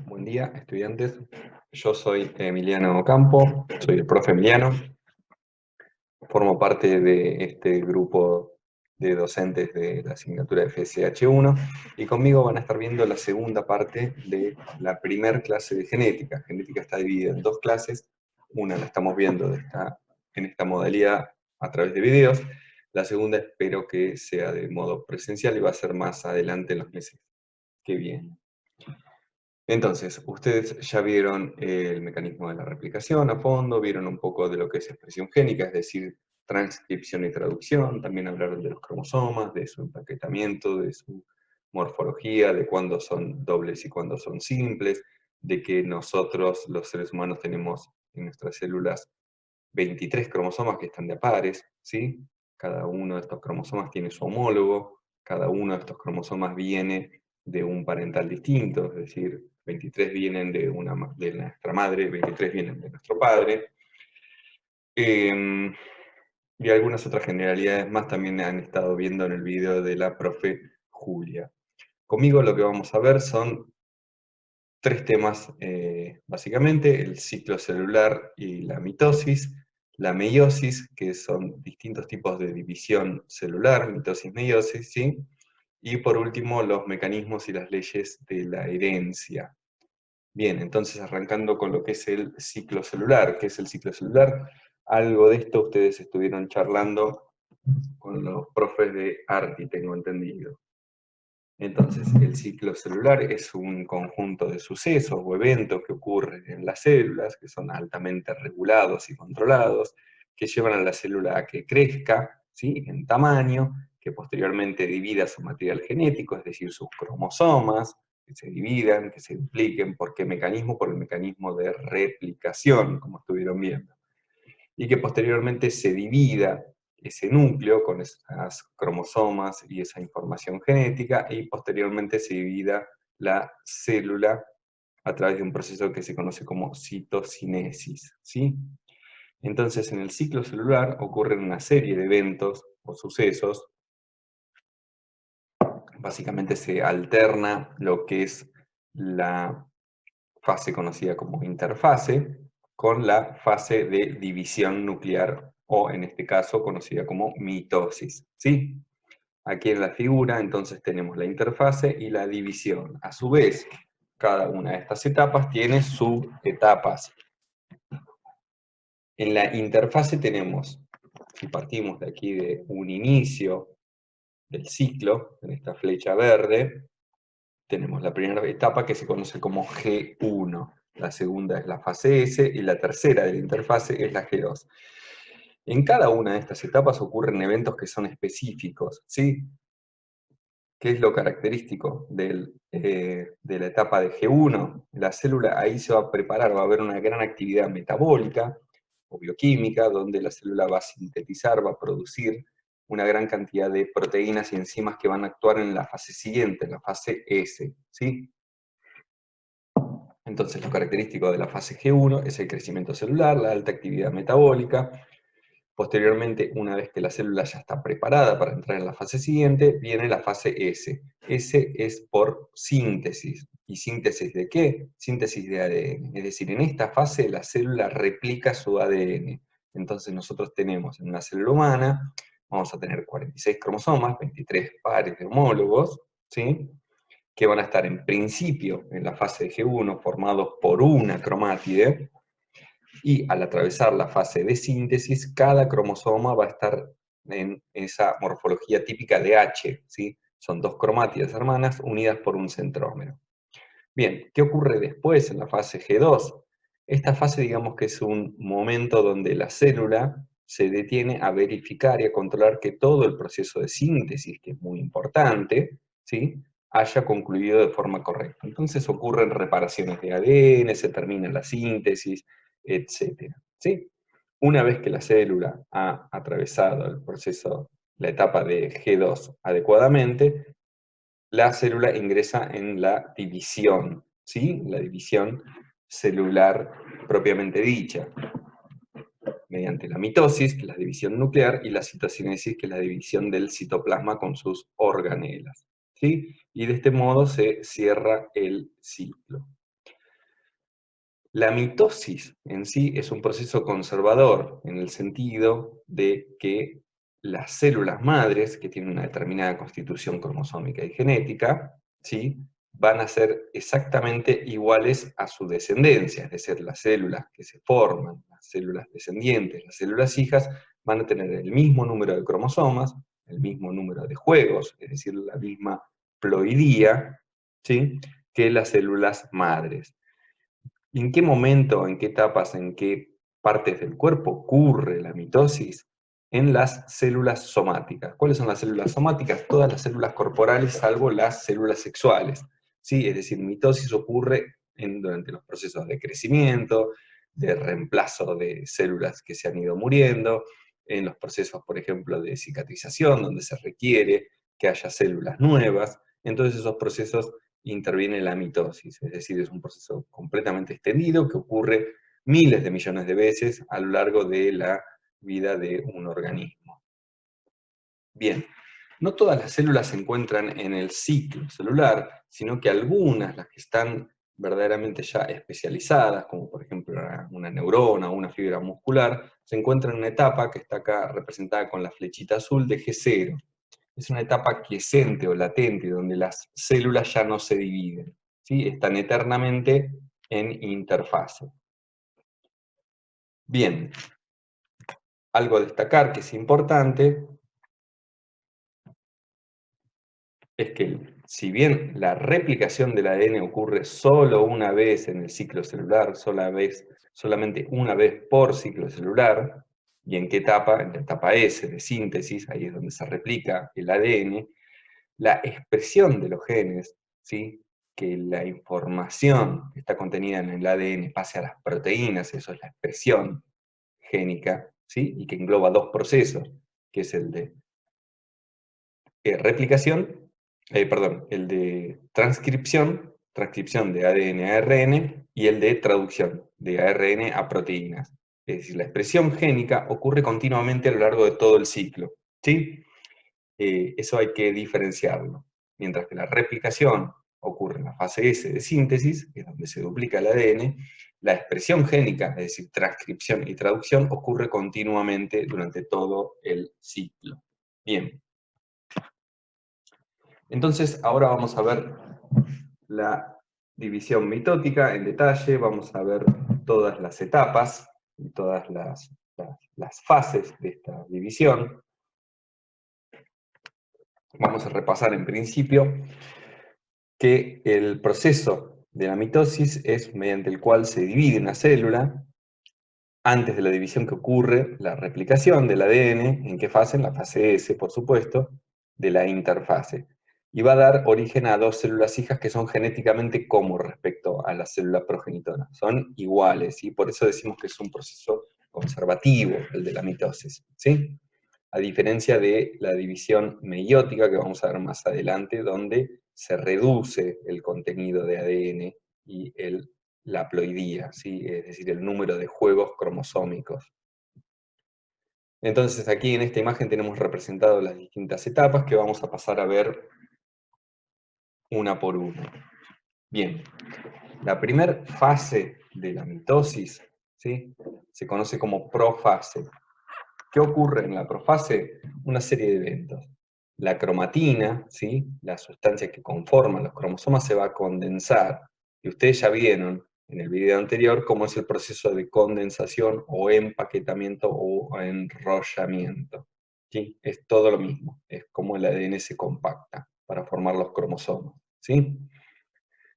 Buen día, estudiantes. Yo soy Emiliano Campo, soy el profe Emiliano. Formo parte de este grupo de docentes de la asignatura FSH1 y conmigo van a estar viendo la segunda parte de la primer clase de genética. Genética está dividida en dos clases. Una la estamos viendo en esta modalidad a través de videos. La segunda espero que sea de modo presencial y va a ser más adelante en los meses que vienen. Entonces, ustedes ya vieron el mecanismo de la replicación a fondo, vieron un poco de lo que es expresión génica, es decir, transcripción y traducción, también hablaron de los cromosomas, de su empaquetamiento, de su morfología, de cuándo son dobles y cuándo son simples, de que nosotros, los seres humanos, tenemos en nuestras células 23 cromosomas que están de a pares, ¿sí? Cada uno de estos cromosomas tiene su homólogo, cada uno de estos cromosomas viene de un parental distinto, es decir, 23 vienen de nuestra madre, 23 vienen de nuestro padre. Y algunas otras generalidades más también han estado viendo en el video de la profe Julia. Conmigo lo que vamos a ver son tres temas, básicamente: el ciclo celular y la mitosis, la meiosis, que son distintos tipos de división celular, mitosis, meiosis, ¿sí? Y por último, los mecanismos y las leyes de la herencia. Bien, entonces arrancando con lo que es el ciclo celular. ¿Qué es el ciclo celular? Algo de esto ustedes estuvieron charlando con los profes de ARTI, tengo entendido. Entonces, el ciclo celular es un conjunto de sucesos o eventos que ocurren en las células, que son altamente regulados y controlados, que llevan a la célula a que crezca, ¿sí?, en tamaño, que posteriormente divida su material genético, es decir, sus cromosomas, que se dividan, que se dupliquen. ¿Por qué mecanismo? Por el mecanismo de replicación, como estuvieron viendo. Y que posteriormente se divida ese núcleo con esas cromosomas y esa información genética, y posteriormente se divida la célula a través de un proceso que se conoce como citocinesis, ¿sí? Entonces, en el ciclo celular ocurren una serie de eventos o sucesos. Básicamente se alterna lo que es la fase conocida como interfase, con la fase de división nuclear, o en este caso conocida como mitosis, ¿sí? Aquí en la figura entonces tenemos la interfase y la división. A su vez, cada una de estas etapas tiene subetapas. En la interfase tenemos, si partimos de aquí de un inicio del ciclo, en esta flecha verde, tenemos la primera etapa que se conoce como G1, la segunda es la fase S y la tercera de la interfase es la G2. En cada una de estas etapas ocurren eventos que son específicos, ¿sí? ¿Qué es lo característico de la etapa de G1? La célula ahí se va a preparar, va a haber una gran actividad metabólica o bioquímica, donde la célula va a sintetizar, va a producir una gran cantidad de proteínas y enzimas que van a actuar en la fase siguiente, en la fase S, ¿sí? Entonces, lo característico de la fase G1 es el crecimiento celular, la alta actividad metabólica. Posteriormente, una vez que la célula ya está preparada para entrar en la fase siguiente, viene la fase S. S es por síntesis. ¿Y síntesis de qué? Síntesis de ADN. Es decir, en esta fase la célula replica su ADN. Entonces nosotros tenemos en una célula humana, vamos a tener 46 cromosomas, 23 pares de homólogos, ¿sí?, que van a estar en principio en la fase de G1 formados por una cromátide, y al atravesar la fase de síntesis, cada cromosoma va a estar en esa morfología típica de H, ¿sí? Son dos cromátidas hermanas unidas por un centrómero. Bien, ¿qué ocurre después en la fase G2? Esta fase, digamos que es un momento donde la célula se detiene a verificar y a controlar que todo el proceso de síntesis, que es muy importante, ¿sí?, haya concluido de forma correcta. Entonces ocurren reparaciones de ADN, se termina la síntesis, etc., ¿sí? Una vez que la célula ha atravesado el proceso, la etapa de G2 adecuadamente, la célula ingresa en la división, ¿sí?, la división celular propiamente dicha, mediante la mitosis, que es la división nuclear, y la citocinesis, que es la división del citoplasma con sus organelas. ¿sí? Y de este modo se cierra el ciclo. La mitosis en sí es un proceso conservador en el sentido de que las células madres, que tienen una determinada constitución cromosómica y genética, ¿sí?, van a ser exactamente iguales a su descendencia, es decir, las células que se forman, las células descendientes, las células hijas, van a tener el mismo número de cromosomas, el mismo número de juegos, es decir, la misma ploidía, ¿sí?, que las células madres. ¿Y en qué momento, en qué etapas, en qué partes del cuerpo ocurre la mitosis? En las células somáticas. ¿Cuáles son las células somáticas? Todas las células corporales, salvo las células sexuales. ¿Sí? Es decir, mitosis ocurre durante los procesos de crecimiento, de reemplazo de células que se han ido muriendo, en los procesos, por ejemplo, de cicatrización, donde se requiere que haya células nuevas. En todos esos procesos interviene la mitosis, es decir, es un proceso completamente extendido que ocurre miles de millones de veces a lo largo de la vida de un organismo. Bien, no todas las células se encuentran en el ciclo celular, sino que algunas, las que están verdaderamente ya especializadas, como por ejemplo una neurona o una fibra muscular, se encuentran en una etapa que está acá representada con la flechita azul de G0. Es una etapa quiescente o latente, donde las células ya no se dividen, ¿sí? Están eternamente en interfase. Bien, algo a destacar que es importante es que si bien la replicación del ADN ocurre solo una vez en el ciclo celular, solamente una vez por ciclo celular, ¿y en qué etapa? En la etapa S de síntesis, ahí es donde se replica el ADN, la expresión de los genes, ¿sí?, que la información que está contenida en el ADN pase a las proteínas, eso es la expresión génica, ¿sí?, y que engloba dos procesos, que es el de replicación, el de transcripción de ADN a ARN, y el de traducción de ARN a proteínas. Es decir, la expresión génica ocurre continuamente a lo largo de todo el ciclo, ¿sí? Eso hay que diferenciarlo. Mientras que la replicación ocurre en la fase S de síntesis, que es donde se duplica el ADN, la expresión génica, es decir, transcripción y traducción, ocurre continuamente durante todo el ciclo. Bien. Entonces, ahora vamos a ver la división mitótica en detalle, vamos a ver todas las etapas y todas las fases de esta división. Vamos a repasar en principio que el proceso de la mitosis es mediante el cual se divide una célula. Antes de la división que ocurre la replicación del ADN, ¿en qué fase? En la fase S, por supuesto, de la interfase. Y va a dar origen a dos células hijas que son genéticamente como respecto a la célula progenitora. Son iguales, y por eso decimos que es un proceso conservativo el de la mitosis, ¿sí? A diferencia de la división meiótica que vamos a ver más adelante, donde se reduce el contenido de ADN y la haploidía, ¿sí?, es decir, el número de juegos cromosómicos. Entonces aquí en esta imagen tenemos representado las distintas etapas que vamos a pasar a ver una por una. Bien, la primera fase de la mitosis, ¿sí?, se conoce como profase. ¿Qué ocurre en la profase? Una serie de eventos. La cromatina, ¿sí?, la sustancia que conforma los cromosomas, se va a condensar. Y ustedes ya vieron en el video anterior cómo es el proceso de condensación o empaquetamiento o enrollamiento, ¿sí? Es todo lo mismo, es como el ADN se compacta para formar los cromosomas, ¿sí?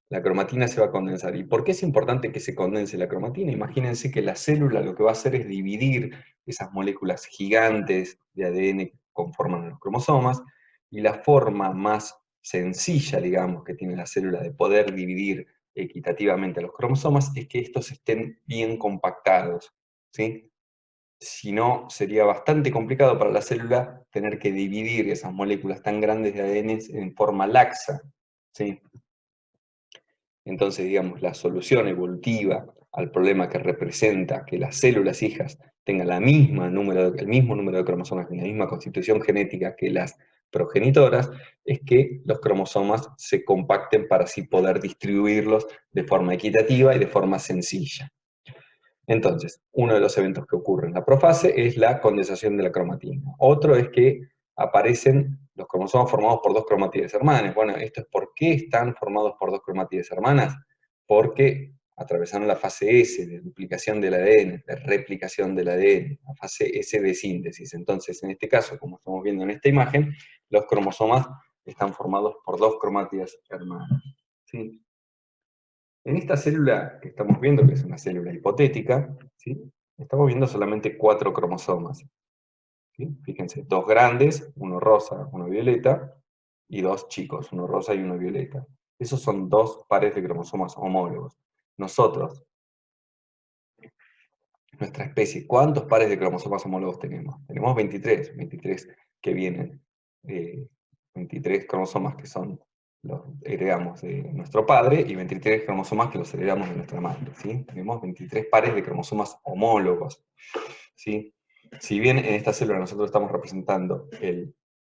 La cromatina se va a condensar. ¿Y por qué es importante que se condense la cromatina? Imagínense que la célula lo que va a hacer es dividir esas moléculas gigantes de ADN que conforman los cromosomas, y la forma más sencilla, digamos, que tiene la célula de poder dividir equitativamente los cromosomas es que estos estén bien compactados, ¿sí? Si no, sería bastante complicado para la célula tener que dividir esas moléculas tan grandes de ADN en forma laxa, ¿sí? Entonces, digamos, la solución evolutiva al problema que representa que las células hijas tengan el mismo número de cromosomas y la misma constitución genética que las progenitoras, es que los cromosomas se compacten para así poder distribuirlos de forma equitativa y de forma sencilla. Entonces, uno de los eventos que ocurre en la profase es la condensación de la cromatina. Otro es que aparecen los cromosomas formados por dos cromátides hermanas. Bueno, esto es por qué están formados por dos cromátides hermanas. Porque atravesaron la fase S de duplicación del ADN, de replicación del ADN, la fase S de síntesis. Entonces, en este caso, como estamos viendo en esta imagen, los cromosomas están formados por dos cromátides hermanas. ¿Sí? En esta célula que estamos viendo, que es una célula hipotética, ¿sí? Estamos viendo solamente 4 cromosomas. ¿Sí? Fíjense, 2 grandes, uno rosa, uno violeta, y 2 chicos, uno rosa y uno violeta. Esos son 2 pares de cromosomas homólogos. Nosotros, nuestra especie, ¿cuántos pares de cromosomas homólogos tenemos? Tenemos 23, 23 que vienen, 23 cromosomas que son los heredamos de nuestro padre y 23 cromosomas que los heredamos de nuestra madre, ¿sí? Tenemos 23 pares de cromosomas homólogos, ¿sí? Si bien en esta célula nosotros estamos representando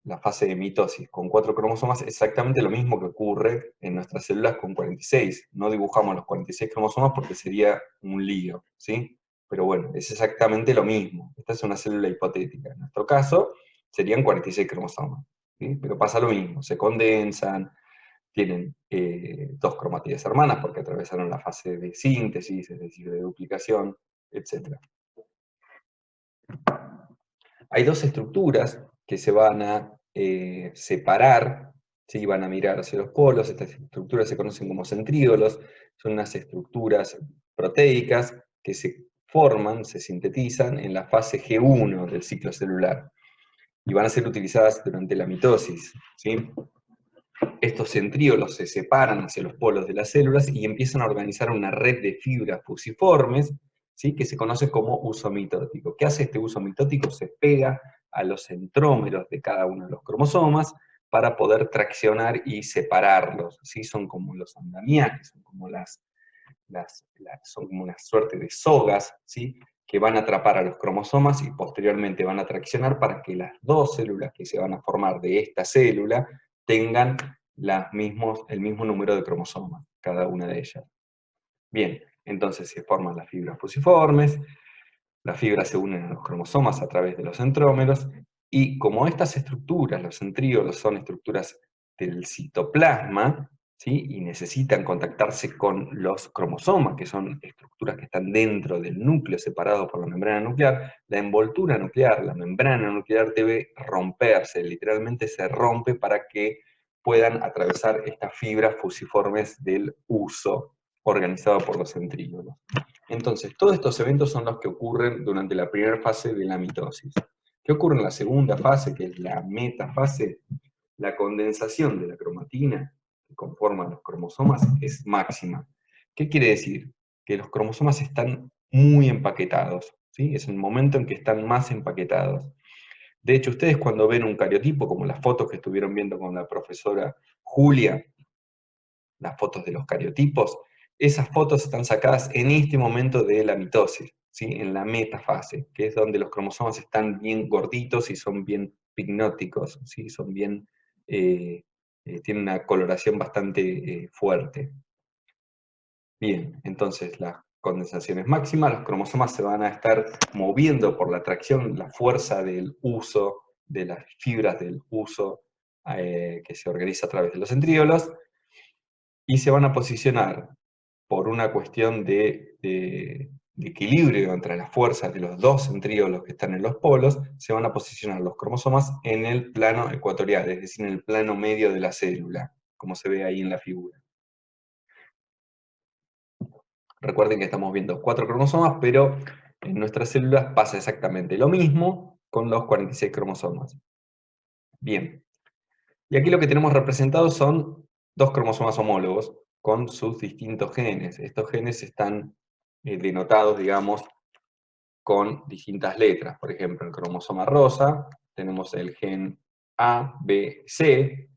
la fase de mitosis con 4 cromosomas, exactamente lo mismo que ocurre en nuestras células con 46. No dibujamos los 46 cromosomas porque sería un lío, ¿sí? Pero bueno, es exactamente lo mismo. Esta es una célula hipotética. En nuestro caso, serían 46 cromosomas, ¿sí? Pero pasa lo mismo, se condensan, tienen 2 cromátides hermanas porque atravesaron la fase de síntesis, es decir, de duplicación, etc. Hay 2 estructuras que se van a separar, ¿sí? Van a mirar hacia los polos. Estas estructuras se conocen como centríolos, son unas estructuras proteicas que se forman, se sintetizan en la fase G1 del ciclo celular y van a ser utilizadas durante la mitosis, ¿sí? Estos centríolos se separan hacia los polos de las células y empiezan a organizar una red de fibras fusiformes, ¿sí? Que se conoce como uso mitótico. ¿Qué hace este uso mitótico? Se pega a los centrómeros de cada uno de los cromosomas para poder traccionar y separarlos, ¿sí? Son como los andamiajes, son como son como una suerte de sogas, ¿sí? Que van a atrapar a los cromosomas y posteriormente van a traccionar para que las 2 células que se van a formar de esta célula tengan el mismo número de cromosomas, cada una de ellas. Bien, entonces se forman las fibras fusiformes, las fibras se unen a los cromosomas a través de los centrómeros, y como estas estructuras, los centríolos, son estructuras del citoplasma, ¿sí? Y necesitan contactarse con los cromosomas, que son estructuras que están dentro del núcleo, separados por la membrana nuclear, la envoltura nuclear, la membrana nuclear debe romperse, literalmente se rompe para que puedan atravesar estas fibras fusiformes del uso organizado por los centríolos. Entonces, todos estos eventos son los que ocurren durante la primera fase de la mitosis. ¿Qué ocurre en la segunda fase, que es la metafase? La condensación de la cromatina que conforman los cromosomas es máxima. ¿Qué quiere decir? Que los cromosomas están muy empaquetados, ¿sí? Es el momento en que están más empaquetados. De hecho, ustedes cuando ven un cariotipo, como las fotos que estuvieron viendo con la profesora Julia, las fotos de los cariotipos, esas fotos están sacadas en este momento de la mitosis, ¿sí? En la metafase, que es donde los cromosomas están bien gorditos y son bien pignóticos, ¿sí? Son bien, tienen una coloración bastante fuerte. Bien, entonces la condensación es máxima, los cromosomas se van a estar moviendo por la tracción, la fuerza del uso, de las fibras del uso que se organiza a través de los centríolos, y se van a posicionar por una cuestión de equilibrio entre las fuerzas de los 2 centríolos que están en los polos, se van a posicionar los cromosomas en el plano ecuatorial, es decir, en el plano medio de la célula, como se ve ahí en la figura. Recuerden que estamos viendo 4 cromosomas, pero en nuestras células pasa exactamente lo mismo con los 46 cromosomas. Bien, y aquí lo que tenemos representados son 2 cromosomas homólogos con sus distintos genes. Estos genes están denotados, digamos, con distintas letras. Por ejemplo, el cromosoma rosa, tenemos el gen A, B, C,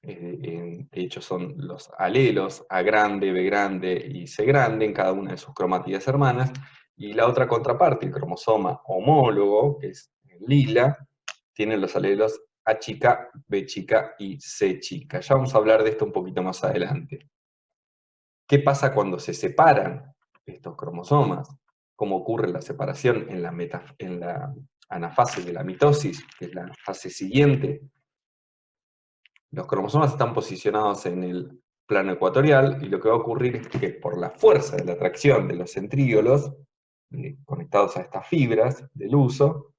de hecho son los alelos A grande, B grande y C grande en cada una de sus cromátidas hermanas, y la otra contraparte, el cromosoma homólogo, que es el lila, tiene los alelos A chica, B chica y C chica. Ya vamos a hablar de esto un poquito más adelante. ¿Qué pasa cuando se separan estos cromosomas? ¿Cómo ocurre la separación en la anafase de la mitosis, que es la fase siguiente? Los cromosomas están posicionados en el plano ecuatorial y lo que va a ocurrir es que por la fuerza de la atracción de los centríolos, conectados a estas fibras del uso,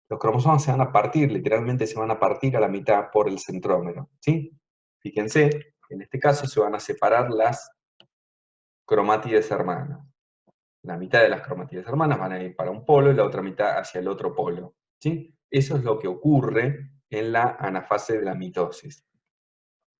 los cromosomas se van a partir, literalmente se van a partir a la mitad por el centrómero, ¿sí? Fíjense, en este caso se van a separar las cromátides hermanas. La mitad de las cromátides hermanas van a ir para un polo y la otra mitad hacia el otro polo, ¿sí? Eso es lo que ocurre en la anafase de la mitosis.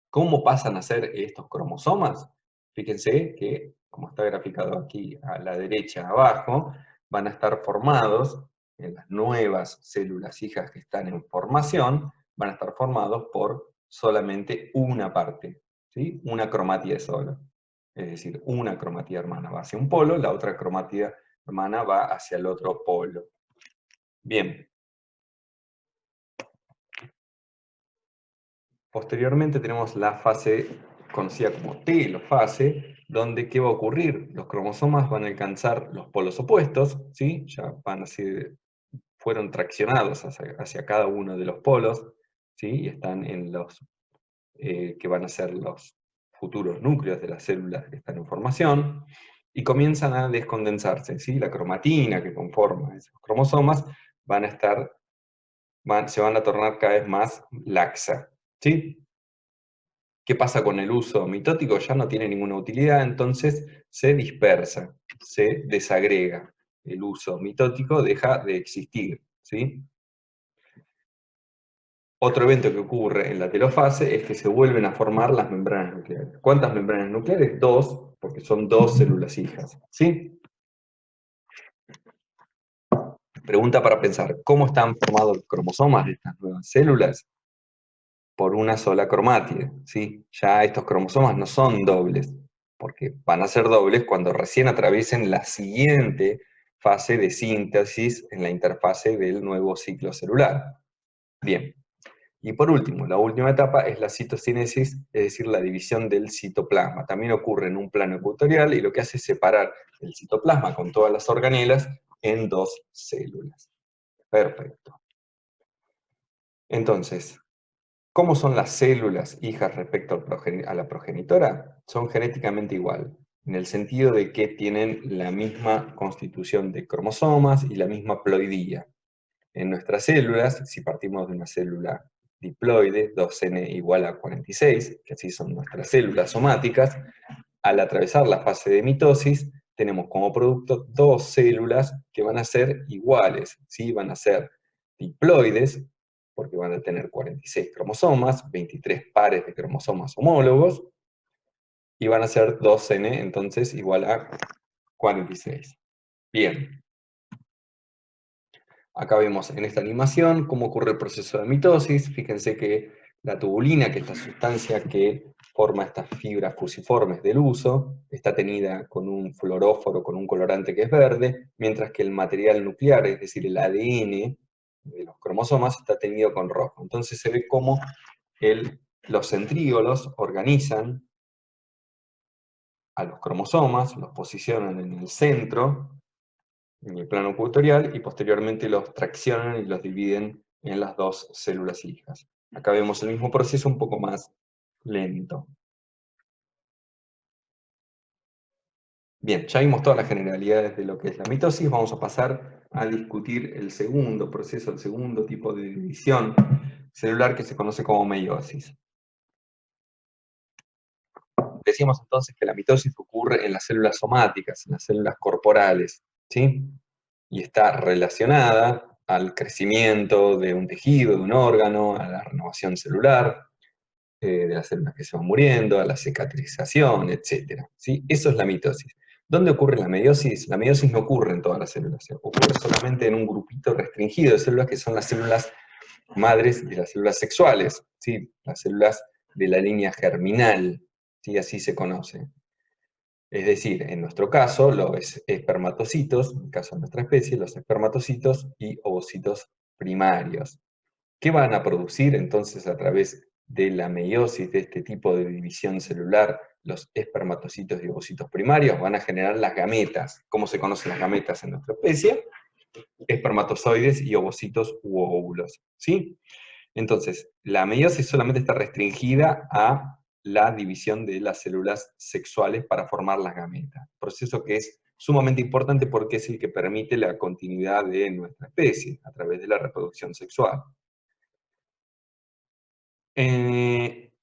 ¿Cómo pasan a ser estos cromosomas? Fíjense que, como está graficado aquí a la derecha abajo, van a estar formados en las nuevas células hijas que están en formación, van a estar formados por solamente una parte, ¿sí? Una cromatida sola. Es decir, una cromatida hermana va hacia un polo, la otra cromatida hermana va hacia el otro polo. Bien. Posteriormente tenemos la fase conocida como telofase, donde ¿qué va a ocurrir? Los cromosomas van a alcanzar los polos opuestos, ¿sí? Ya fueron traccionados hacia cada uno de los polos, ¿sí? Y están en los que van a ser los futuros núcleos de las células que están en formación, y comienzan a descondensarse, ¿sí? La cromatina que conforma esos cromosomas se van a tornar cada vez más laxa, ¿sí? ¿Qué pasa con el uso mitótico? Ya no tiene ninguna utilidad, entonces se dispersa, se desagrega. El uso mitótico deja de existir, ¿sí? Otro evento que ocurre en la telofase es que se vuelven a formar las membranas nucleares. ¿Cuántas membranas nucleares? Dos, porque son dos células hijas, ¿sí? Pregunta para pensar, ¿cómo están formados los cromosomas de estas nuevas células? Por una sola cromátide, ¿sí? Ya estos cromosomas no son dobles, porque van a ser dobles cuando recién atraviesen la siguiente fase de síntesis en la interfase del nuevo ciclo celular. Bien. Y por último, la última etapa es la citocinesis, es decir, la división del citoplasma. También ocurre en un plano ecuatorial y lo que hace es separar el citoplasma con todas las organelas en dos células. Perfecto. Entonces, ¿cómo son las células hijas respecto a la progenitora? Son genéticamente igual, en el sentido de que tienen la misma constitución de cromosomas y la misma ploidía. En nuestras células, si partimos de una célula diploide, 2N igual a 46, que así son nuestras células somáticas, al atravesar la fase de mitosis, tenemos como producto dos células que van a ser iguales, ¿sí? Van a ser diploides, porque van a tener 46 cromosomas, 23 pares de cromosomas homólogos, y van a ser 2N, entonces igual a 46. Bien. Acá vemos en esta animación cómo ocurre el proceso de mitosis. Fíjense que la tubulina, que es la sustancia que forma estas fibras fusiformes del uso, está tenida con un fluoróforo, con un colorante que es verde, mientras que el material nuclear, es decir, el ADN de los cromosomas, está tenido con rojo. Entonces se ve cómo los centríolos organizan a los cromosomas, los posicionan en el centro, en el plano ecuatorial, y posteriormente los traccionan y los dividen en las dos células hijas. Acá vemos el mismo proceso un poco más lento. Bien, ya vimos todas las generalidades de lo que es la mitosis, vamos a pasar a discutir el segundo proceso, el segundo tipo de división celular que se conoce como meiosis. Decíamos entonces que la mitosis ocurre en las células somáticas, en las células corporales, ¿sí? Y está relacionada al crecimiento de un tejido, de un órgano, a la renovación celular, de las células que se van muriendo, a la cicatrización, etc. ¿Sí? Eso es la mitosis. ¿Dónde ocurre la meiosis? La meiosis no ocurre en todas las células, ocurre solamente en un grupito restringido de células que son las células madres de las células sexuales, ¿sí? Las células de la línea germinal, ¿sí? Así se conoce. Es decir, en nuestro caso, los espermatocitos, en el caso de nuestra especie, los espermatocitos y ovocitos primarios. ¿Qué van a producir entonces a través de la meiosis, de este tipo de división celular, los espermatocitos y ovocitos primarios? Van a generar las gametas. ¿Cómo se conocen las gametas en nuestra especie? Espermatozoides y ovocitos u óvulos, ¿sí? Entonces, la meiosis solamente está restringida a la división de las células sexuales para formar las gametas. Proceso que es sumamente importante porque es el que permite la continuidad de nuestra especie a través de la reproducción sexual.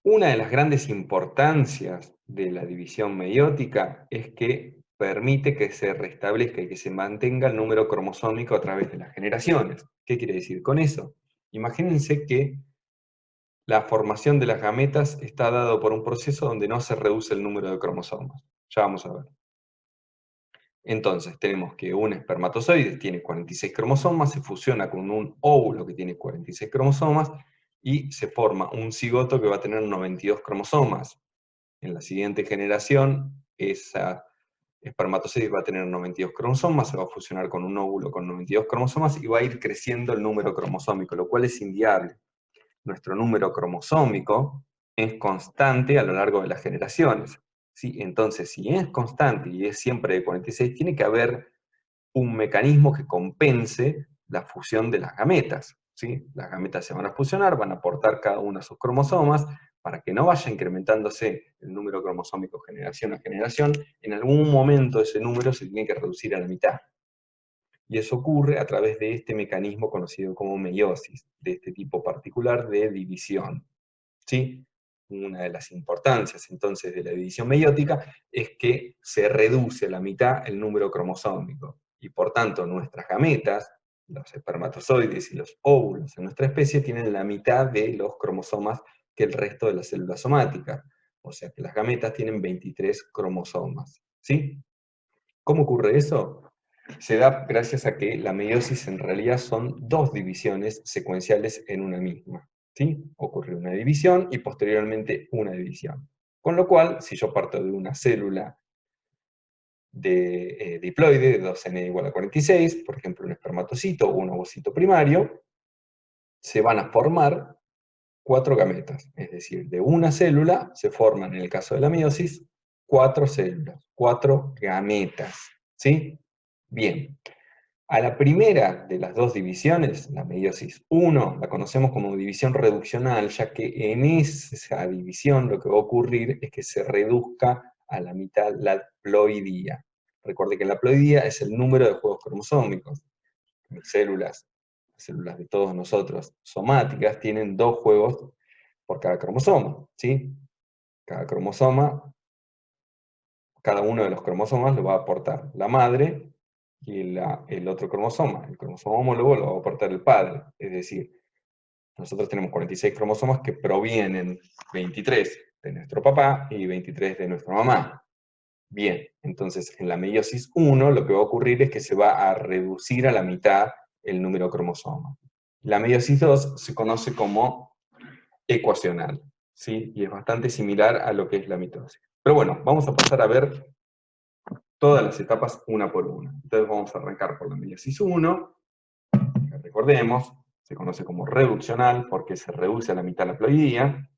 Una de las grandes importancias de la división meiótica es que permite que se restablezca y que se mantenga el número cromosómico a través de las generaciones. ¿Qué quiere decir con eso? Imagínense que la formación de las gametas está dado por un proceso donde no se reduce el número de cromosomas. Ya vamos a ver. Entonces, tenemos que un espermatozoide tiene 46 cromosomas, se fusiona con un óvulo que tiene 46 cromosomas, y se forma un cigoto que va a tener 92 cromosomas. En la siguiente generación, esa espermatozoide va a tener 92 cromosomas, se va a fusionar con un óvulo con 92 cromosomas, y va a ir creciendo el número cromosómico, lo cual es inviable. Nuestro número cromosómico es constante a lo largo de las generaciones. ¿Sí? Entonces, si es constante y es siempre de 46, tiene que haber un mecanismo que compense la fusión de las gametas. ¿Sí? Las gametas se van a fusionar, van a aportar cada una sus cromosomas, para que no vaya incrementándose el número cromosómico generación a generación. En algún momento ese número se tiene que reducir a la mitad. Y eso ocurre a través de este mecanismo conocido como meiosis, de este tipo particular de división. ¿Sí? Una de las importancias entonces de la división meiótica es que se reduce a la mitad el número cromosómico, y por tanto nuestras gametas, los espermatozoides y los óvulos en nuestra especie, tienen la mitad de los cromosomas que el resto de las células somáticas. O sea que las gametas tienen 23 cromosomas. ¿Sí? ¿Cómo ocurre eso? Se da gracias a que la meiosis en realidad son dos divisiones secuenciales en una misma. ¿Sí? Ocurre una división y posteriormente una división. Con lo cual, si yo parto de una célula de diploide de 2n igual a 46, por ejemplo un espermatocito o un ovocito primario, se van a formar 4 gametas. Es decir, de una célula se forman, en el caso de la meiosis, 4 células, 4 gametas. ¿Sí? Bien. A la primera de las dos divisiones, la meiosis 1, la conocemos como división reduccional, ya que en esa división lo que va a ocurrir es que se reduzca a la mitad la ploidía. Recuerde que la ploidía es el número de juegos cromosómicos. Las células de todos nosotros somáticas tienen 2 juegos por cada cromosoma, ¿sí? Cada cromosoma, cada uno de los cromosomas lo va a aportar la madre, y el otro cromosoma, el cromosoma homólogo, lo va a aportar el padre. Es decir, nosotros tenemos 46 cromosomas que provienen 23 de nuestro papá y 23 de nuestra mamá. Bien, entonces en la meiosis 1 lo que va a ocurrir es que se va a reducir a la mitad el número de cromosomas. La meiosis 2 se conoce como ecuacional, ¿sí? Y es bastante similar a lo que es la mitosis. Pero bueno, vamos a pasar a ver todas las etapas una por una. Entonces vamos a arrancar por la meiosis 1, que recordemos, se conoce como reduccional porque se reduce a la mitad la ploidía,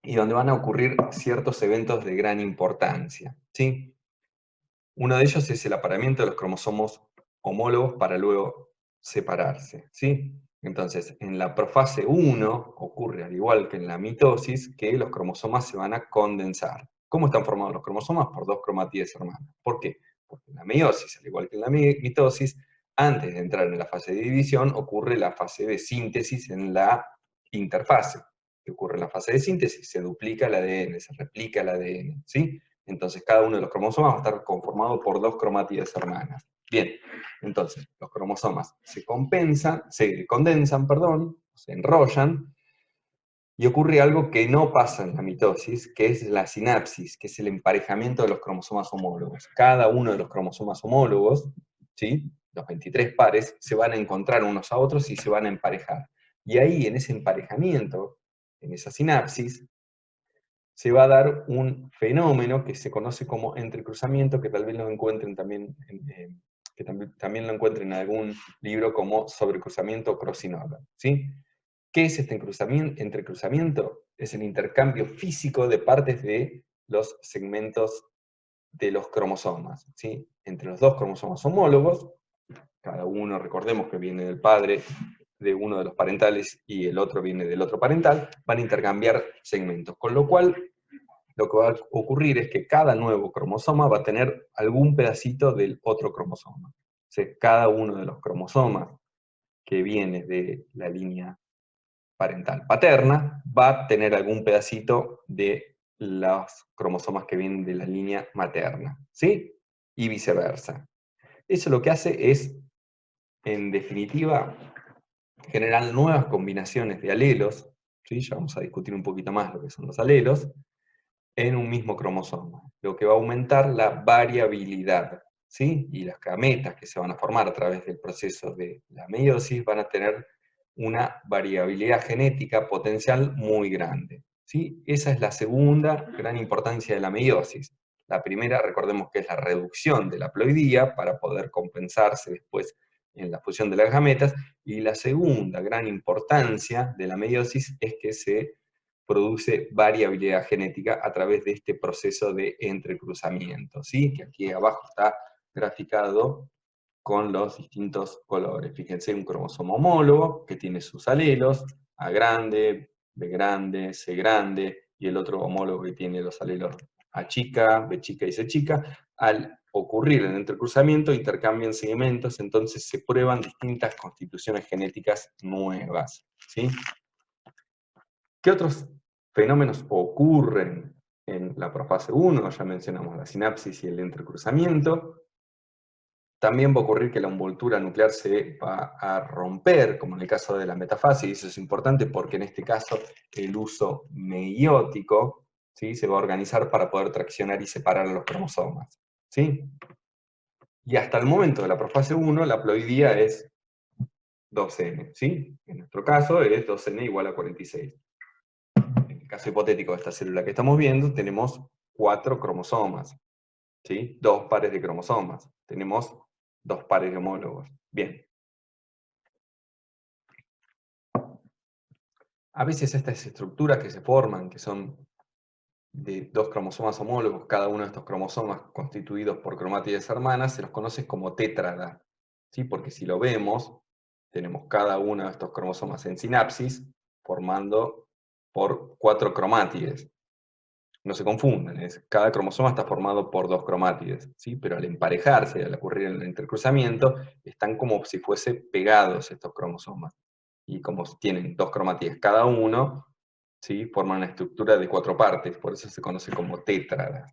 y donde van a ocurrir ciertos eventos de gran importancia, ¿sí? Uno de ellos es el apareamiento de los cromosomos homólogos para luego separarse, ¿sí? Entonces, en la profase 1 ocurre, al igual que en la mitosis, que los cromosomas se van a condensar. ¿Cómo están formados los cromosomas? Por dos cromátides hermanas. ¿Por qué? Porque en la meiosis, al igual que en la mitosis, antes de entrar en la fase de división, ocurre la fase de síntesis en la interfase. ¿Qué ocurre en la fase de síntesis? Se duplica el ADN, se replica el ADN, ¿sí? Entonces cada uno de los cromosomas va a estar conformado por dos cromátides hermanas. Bien, entonces los cromosomas se condensan, se enrollan, y ocurre algo que no pasa en la mitosis, que es la sinapsis, que es el emparejamiento de los cromosomas homólogos. Cada uno de los cromosomas homólogos, ¿sí? Los 23 pares, se van a encontrar unos a otros y se van a emparejar. Y ahí, en ese emparejamiento, en esa sinapsis, se va a dar un fenómeno que se conoce como entrecruzamiento, que tal vez lo encuentren también que también lo encuentren en algún libro como sobrecruzamiento o crossing over, ¿sí? ¿Qué es este entrecruzamiento? Es el intercambio físico de partes de los segmentos de los cromosomas, ¿sí? Entre los dos cromosomas homólogos, cada uno, recordemos que viene del padre de uno de los parentales y el otro viene del otro parental, van a intercambiar segmentos, con lo cual lo que va a ocurrir es que cada nuevo cromosoma va a tener algún pedacito del otro cromosoma. O sea, cada uno de los cromosomas que viene de la línea parental paterna va a tener algún pedacito de los cromosomas que vienen de la línea materna, ¿sí? Y viceversa. Eso lo que hace es, en definitiva, generar nuevas combinaciones de alelos, ¿sí? Ya vamos a discutir un poquito más lo que son los alelos, en un mismo cromosoma, lo que va a aumentar la variabilidad, ¿sí? Y las gametas que se van a formar a través del proceso de la meiosis van a tener una variabilidad genética potencial muy grande, ¿sí? Esa es la segunda gran importancia de la meiosis. La primera, recordemos que es la reducción de la haploidía para poder compensarse después en la fusión de las gametas, y la segunda gran importancia de la meiosis es que se produce variabilidad genética a través de este proceso de entrecruzamiento, ¿sí? Que aquí abajo está graficado con los distintos colores. Fíjense, un cromosoma homólogo que tiene sus alelos, A grande, B grande, C grande, y el otro homólogo que tiene los alelos A chica, B chica y C chica. Al ocurrir el entrecruzamiento intercambian segmentos, entonces se prueban distintas constituciones genéticas nuevas, ¿sí? ¿Qué otros fenómenos ocurren en la profase 1? Ya mencionamos la sinapsis y el entrecruzamiento. También va a ocurrir que la envoltura nuclear se va a romper, como en el caso de la metafase, y eso es importante porque en este caso el uso meiótico, ¿sí? Se va a organizar para poder traccionar y separar a los cromosomas, ¿sí? Y hasta el momento de la profase 1, la haploidía es 2n, ¿sí? En nuestro caso es 2n igual a 46. En el caso hipotético de esta célula que estamos viendo, tenemos 4 cromosomas, ¿sí? 2 pares de cromosomas. Tenemos 2 pares de homólogos. Bien. A veces estas estructuras que se forman, que son de 2 cromosomas homólogos, cada uno de estos cromosomas constituidos por cromátides hermanas, se los conoce como tétrada, ¿sí? Porque si lo vemos, tenemos cada uno de estos cromosomas en sinapsis, formando por 4 cromátides. No se confundan, cada cromosoma está formado por 2 cromátides, ¿sí? Pero al emparejarse, al ocurrir el intercruzamiento, están como si fuesen pegados estos cromosomas. Y como tienen 2 cromátides cada uno, ¿sí? Forman una estructura de 4 partes, por eso se conoce como tétrada.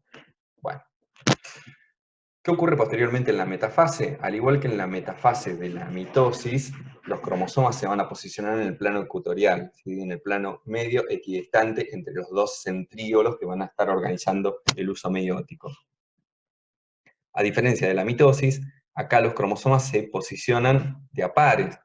Bueno. ¿Qué ocurre posteriormente en la metafase? Al igual que en la metafase de la mitosis, los cromosomas se van a posicionar en el plano ecuatorial, ¿sí? En el plano medio equidistante entre los dos centríolos que van a estar organizando el uso meiótico. A diferencia de la mitosis, acá los cromosomas se posicionan de a pares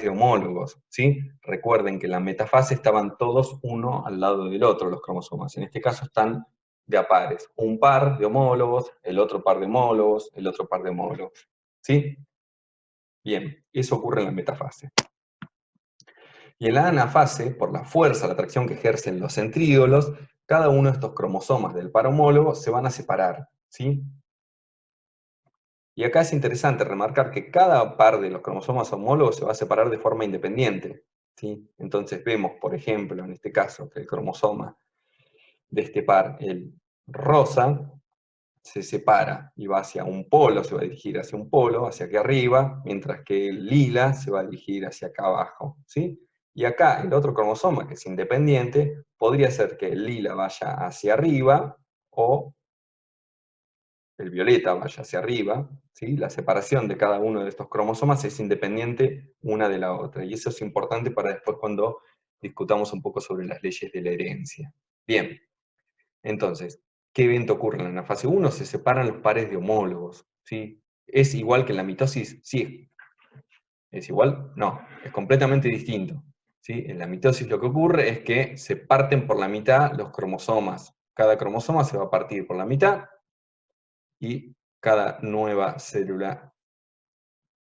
de homólogos, ¿sí? Recuerden que en la metafase estaban todos uno al lado del otro los cromosomas. En este caso están de a pares. Un par de homólogos, el otro par de homólogos, el otro par de homólogos, ¿sí? Bien, eso ocurre en la metafase. Y en la anafase, por la fuerza, la atracción que ejercen los centríolos, cada uno de estos cromosomas del par homólogo se van a separar, ¿sí? Y acá es interesante remarcar que cada par de los cromosomas homólogos se va a separar de forma independiente, ¿sí? Entonces vemos, por ejemplo, en este caso, que el cromosoma de este par, el rosa, se separa y va hacia un polo, se va a dirigir hacia un polo, hacia aquí arriba, mientras que el lila se va a dirigir hacia acá abajo, ¿sí? Y acá el otro cromosoma, que es independiente, podría ser que el lila vaya hacia arriba, o el violeta vaya hacia arriba, ¿sí? La separación de cada uno de estos cromosomas es independiente una de la otra, y eso es importante para después cuando discutamos un poco sobre las leyes de la herencia. Bien, entonces, ¿qué evento ocurre en la fase 1? Se separan los pares de homólogos, ¿sí? ¿Es igual que en la mitosis? Sí. ¿Es igual? No, es completamente distinto, ¿sí? En la mitosis lo que ocurre es que se parten por la mitad los cromosomas. Cada cromosoma se va a partir por la mitad, y cada nueva célula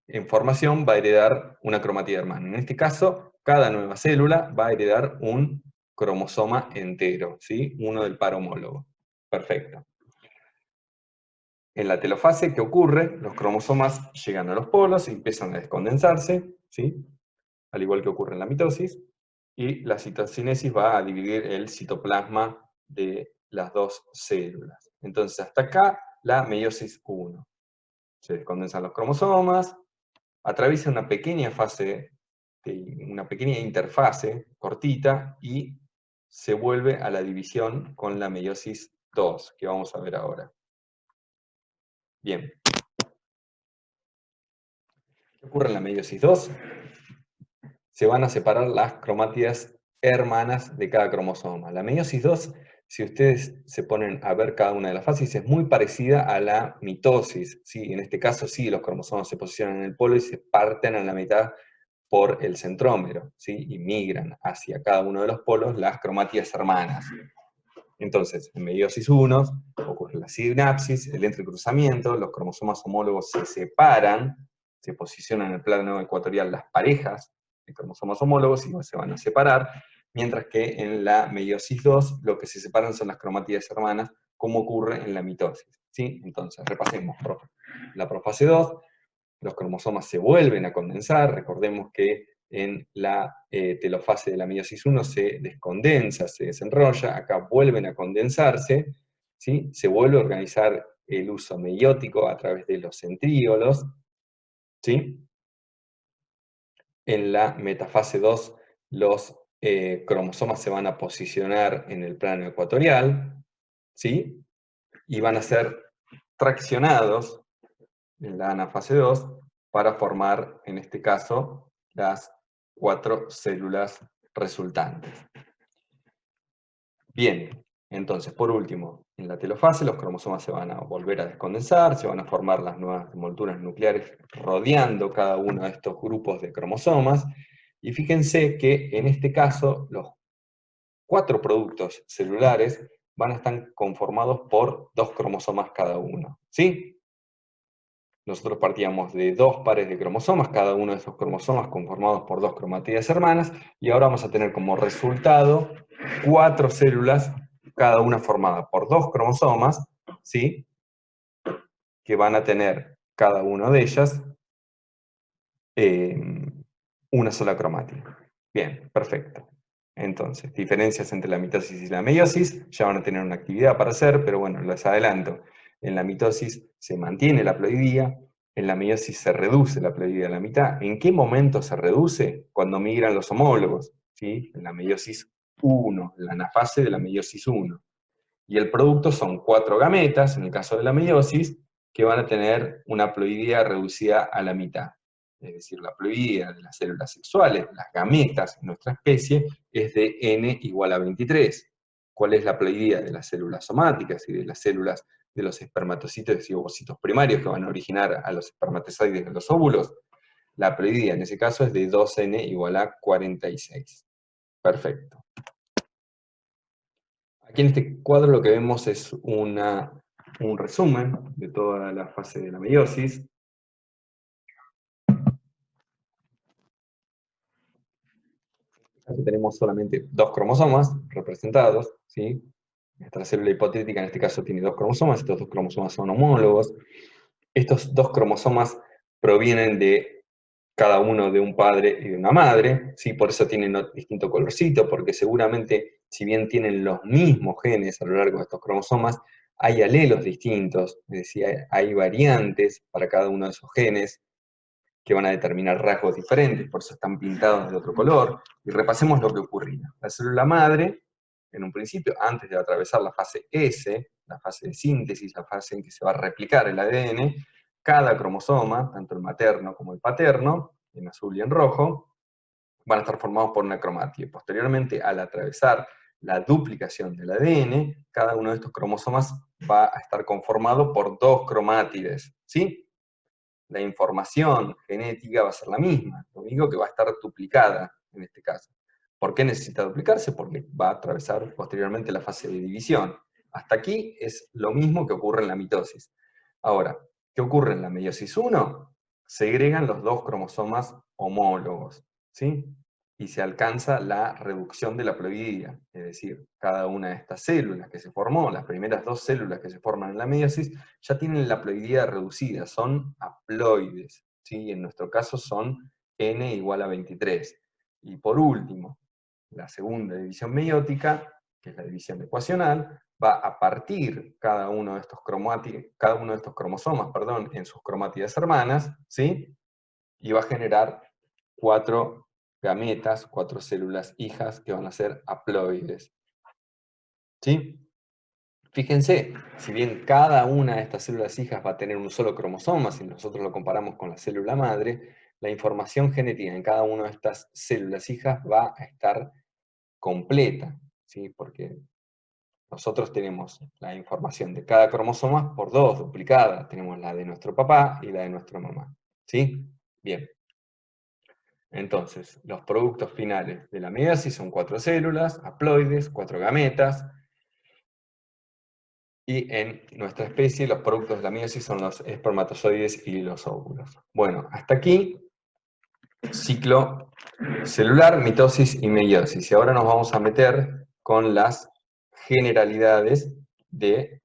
en formación va a heredar una cromatida hermana. En este caso, cada nueva célula va a heredar un cromosoma entero, ¿sí? Uno del par homólogo. Perfecto. En la telofase, ¿qué ocurre? Los cromosomas llegan a los polos y empiezan a descondensarse, ¿sí? Al igual que ocurre en la mitosis, y la citocinesis va a dividir el citoplasma de las dos células. Entonces, hasta acá, la meiosis 1. Se descondensan los cromosomas, atraviesa una pequeña fase, una pequeña interfase cortita, y se vuelve a la división con la meiosis 2, que vamos a ver ahora. Bien. ¿Qué ocurre en la meiosis 2? Se van a separar las cromátidas hermanas de cada cromosoma. La meiosis 2, si ustedes se ponen a ver cada una de las fases, es muy parecida a la mitosis, ¿sí? En este caso sí, los cromosomas se posicionan en el polo y se parten a la mitad por el centrómero, ¿sí? Y migran hacia cada uno de los polos las cromátidas hermanas. Entonces, en meiosis 1 ocurre la sinapsis, el entrecruzamiento, los cromosomas homólogos se separan, se posicionan en el plano ecuatorial las parejas de cromosomas homólogos y se van a separar, mientras que en la meiosis 2 lo que se separan son las cromátidas hermanas, como ocurre en la mitosis, ¿sí? Entonces, repasemos. La profase 2, los cromosomas se vuelven a condensar, recordemos que en la telofase de la meiosis 1 se descondensa, se desenrolla, acá vuelven a condensarse, ¿sí? Se vuelve a organizar el uso meiótico a través de los centríolos, ¿sí? En la metafase 2 los cromosomas se van a posicionar en el plano ecuatorial, ¿sí? Y van a ser traccionados en la anafase 2 para formar, en este caso, las 4 células resultantes. Bien, entonces, por último, en la telofase los cromosomas se van a volver a descondensar, se van a formar las nuevas envolturas nucleares rodeando cada uno de estos grupos de cromosomas, y fíjense que en este caso los 4 productos celulares van a estar conformados por 2 cromosomas cada uno, ¿sí? Nosotros partíamos de 2 pares de cromosomas, cada uno de esos cromosomas conformados por 2 cromátidas hermanas, y ahora vamos a tener como resultado 4 células, cada una formada por 2 cromosomas, ¿sí? Que van a tener cada una de ellas una sola cromática. Bien, perfecto. Entonces, diferencias entre la mitosis y la meiosis, ya van a tener una actividad para hacer, pero bueno, les adelanto. En la mitosis se mantiene la ploidía, en la meiosis se reduce la ploidía a la mitad. ¿En qué momento se reduce? Cuando migran los homólogos, ¿sí? En la meiosis 1, en la anafase de la meiosis 1. Y el producto son 4 gametas, en el caso de la meiosis, que van a tener una ploidía reducida a la mitad. Es decir, la ploidía de las células sexuales, las gametas en nuestra especie, es de n igual a 23. ¿Cuál es la ploidía de las células somáticas y de las células de los espermatocitos y ovocitos primarios que van a originar a los espermatozoides de los óvulos? La ploidía en ese caso es de 2n igual a 46. Perfecto. Aquí en este cuadro lo que vemos es un resumen de toda la fase de la meiosis. Aquí tenemos solamente 2 cromosomas representados, ¿sí? Nuestra célula hipotética en este caso tiene 2 cromosomas, estos 2 cromosomas son homólogos. Estos 2 cromosomas provienen de cada uno de un padre y de una madre, ¿sí? Por eso tienen distinto colorcito, porque seguramente, si bien tienen los mismos genes a lo largo de estos cromosomas, hay alelos distintos, es decir, hay variantes para cada uno de esos genes que van a determinar rasgos diferentes, por eso están pintados de otro color. Y repasemos lo que ocurría. La célula madre, en un principio, antes de atravesar la fase S, la fase de síntesis, la fase en que se va a replicar el ADN, cada cromosoma, tanto el materno como el paterno, en azul y en rojo, van a estar formados por una cromatida. Posteriormente, al atravesar la duplicación del ADN, cada uno de estos cromosomas va a estar conformado por 2 cromátides, ¿sí? La información genética va a ser la misma, lo único que va a estar duplicada en este caso. ¿Por qué necesita duplicarse? Porque va a atravesar posteriormente la fase de división. Hasta aquí es lo mismo que ocurre en la mitosis. Ahora, ¿qué ocurre en la meiosis 1? segregan los dos cromosomas homólogos, ¿sí? Y se alcanza la reducción de la haploidía, es decir, cada una de estas células que se formó, las primeras dos células que se forman en la meiosis, ya tienen la haploidía reducida, son haploides, ¿sí? En nuestro caso son n igual a 23. Y por último, la segunda división meiótica, que es la división ecuacional, va a partir cada uno de estos cromosomas, en sus cromátidas hermanas, ¿sí? Y va a generar 4 gametas, 4 células hijas que van a ser haploides, ¿sí? Fíjense, si bien cada una de estas células hijas va a tener un solo cromosoma, si nosotros lo comparamos con la célula madre, la información genética en cada una de estas células hijas va a estar completa, ¿sí? Porque nosotros tenemos la información de cada cromosoma por dos, duplicada. Tenemos la de nuestro papá y la de nuestra mamá, ¿sí? Bien. Entonces, los productos finales de la meiosis son 4 células, haploides, 4 gametas, y en nuestra especie los productos de la meiosis son los espermatozoides y los óvulos. Bueno, hasta aquí, ciclo celular, mitosis y meiosis. Y ahora nos vamos a meter con las generalidades de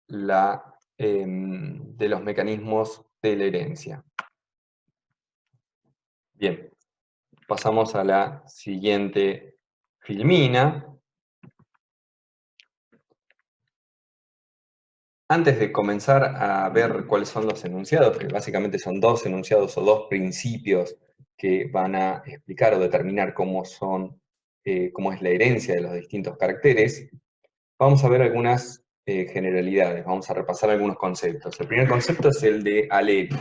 de los mecanismos de la herencia. Bien, pasamos a la siguiente filmina. Antes de comenzar a ver cuáles son los enunciados, que básicamente son dos enunciados o dos principios que van a explicar o determinar cómo es la herencia de los distintos caracteres, vamos a ver algunas generalidades, vamos a repasar algunos conceptos. El primer concepto es el de alelo.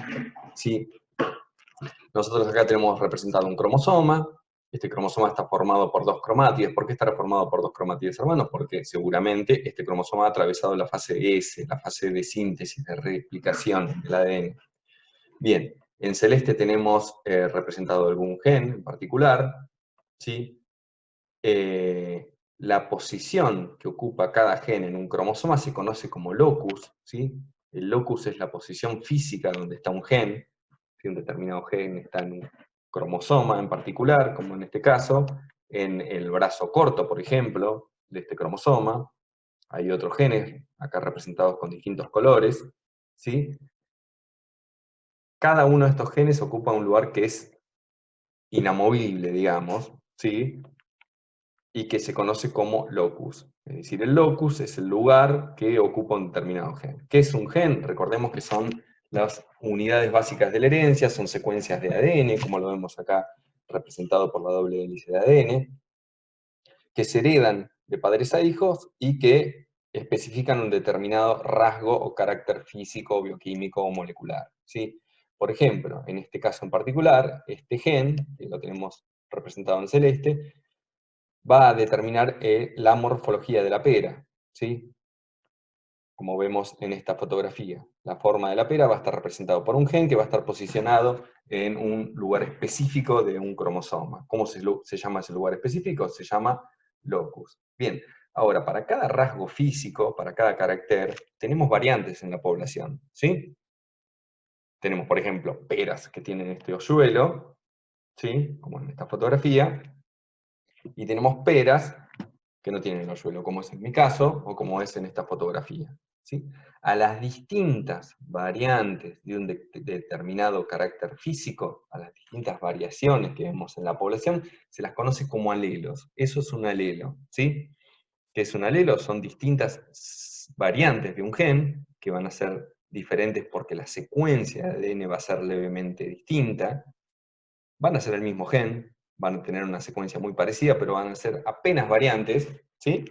¿Sí? Nosotros acá tenemos representado un cromosoma. Este cromosoma está formado por dos cromátides. ¿Por qué estará formado por dos cromátides hermanos? Porque seguramente este cromosoma ha atravesado la fase S, la fase de síntesis, de replicación del ADN. Bien, en celeste tenemos representado algún gen en particular, ¿sí? La posición que ocupa cada gen en un cromosoma se conoce como locus, ¿sí? El locus es la posición física donde está un gen. Si un determinado gen está en un cromosoma en particular, como en este caso, en el brazo corto, por ejemplo, de este cromosoma. Hay otros genes, acá representados con distintos colores, ¿sí? Cada uno de estos genes ocupa un lugar que es inamovible, digamos, ¿sí? Y que se conoce como locus. Es decir, el locus es el lugar que ocupa un determinado gen. ¿Qué es un gen? Recordemos que son las unidades básicas de la herencia, son secuencias de ADN, como lo vemos acá representado por la doble hélice de ADN, que se heredan de padres a hijos y que especifican un determinado rasgo o carácter físico, bioquímico o molecular, ¿sí? Por ejemplo, en este caso en particular, este gen, que lo tenemos representado en celeste, va a determinar la morfología de la pera, ¿sí? Como vemos en esta fotografía. La forma de la pera va a estar representado por un gen que va a estar posicionado en un lugar específico de un cromosoma. ¿Cómo se llama ese lugar específico? Se llama locus. Bien, ahora, para cada rasgo físico, para cada carácter, tenemos variantes en la población, ¿sí? Tenemos, por ejemplo, peras que tienen este hoyuelo, ¿sí? Como en esta fotografía, y tenemos peras que no tienen el hoyuelo, como es en mi caso, o como es en esta fotografía, ¿sí? A las distintas variantes de un determinado carácter físico, a las distintas variaciones que vemos en la población, se las conoce como alelos. Eso es un alelo, ¿sí? ¿Qué es un alelo? Son distintas variantes de un gen, que van a ser diferentes porque la secuencia de ADN va a ser levemente distinta, van a ser el mismo gen, van a tener una secuencia muy parecida, pero van a ser apenas variantes, ¿sí?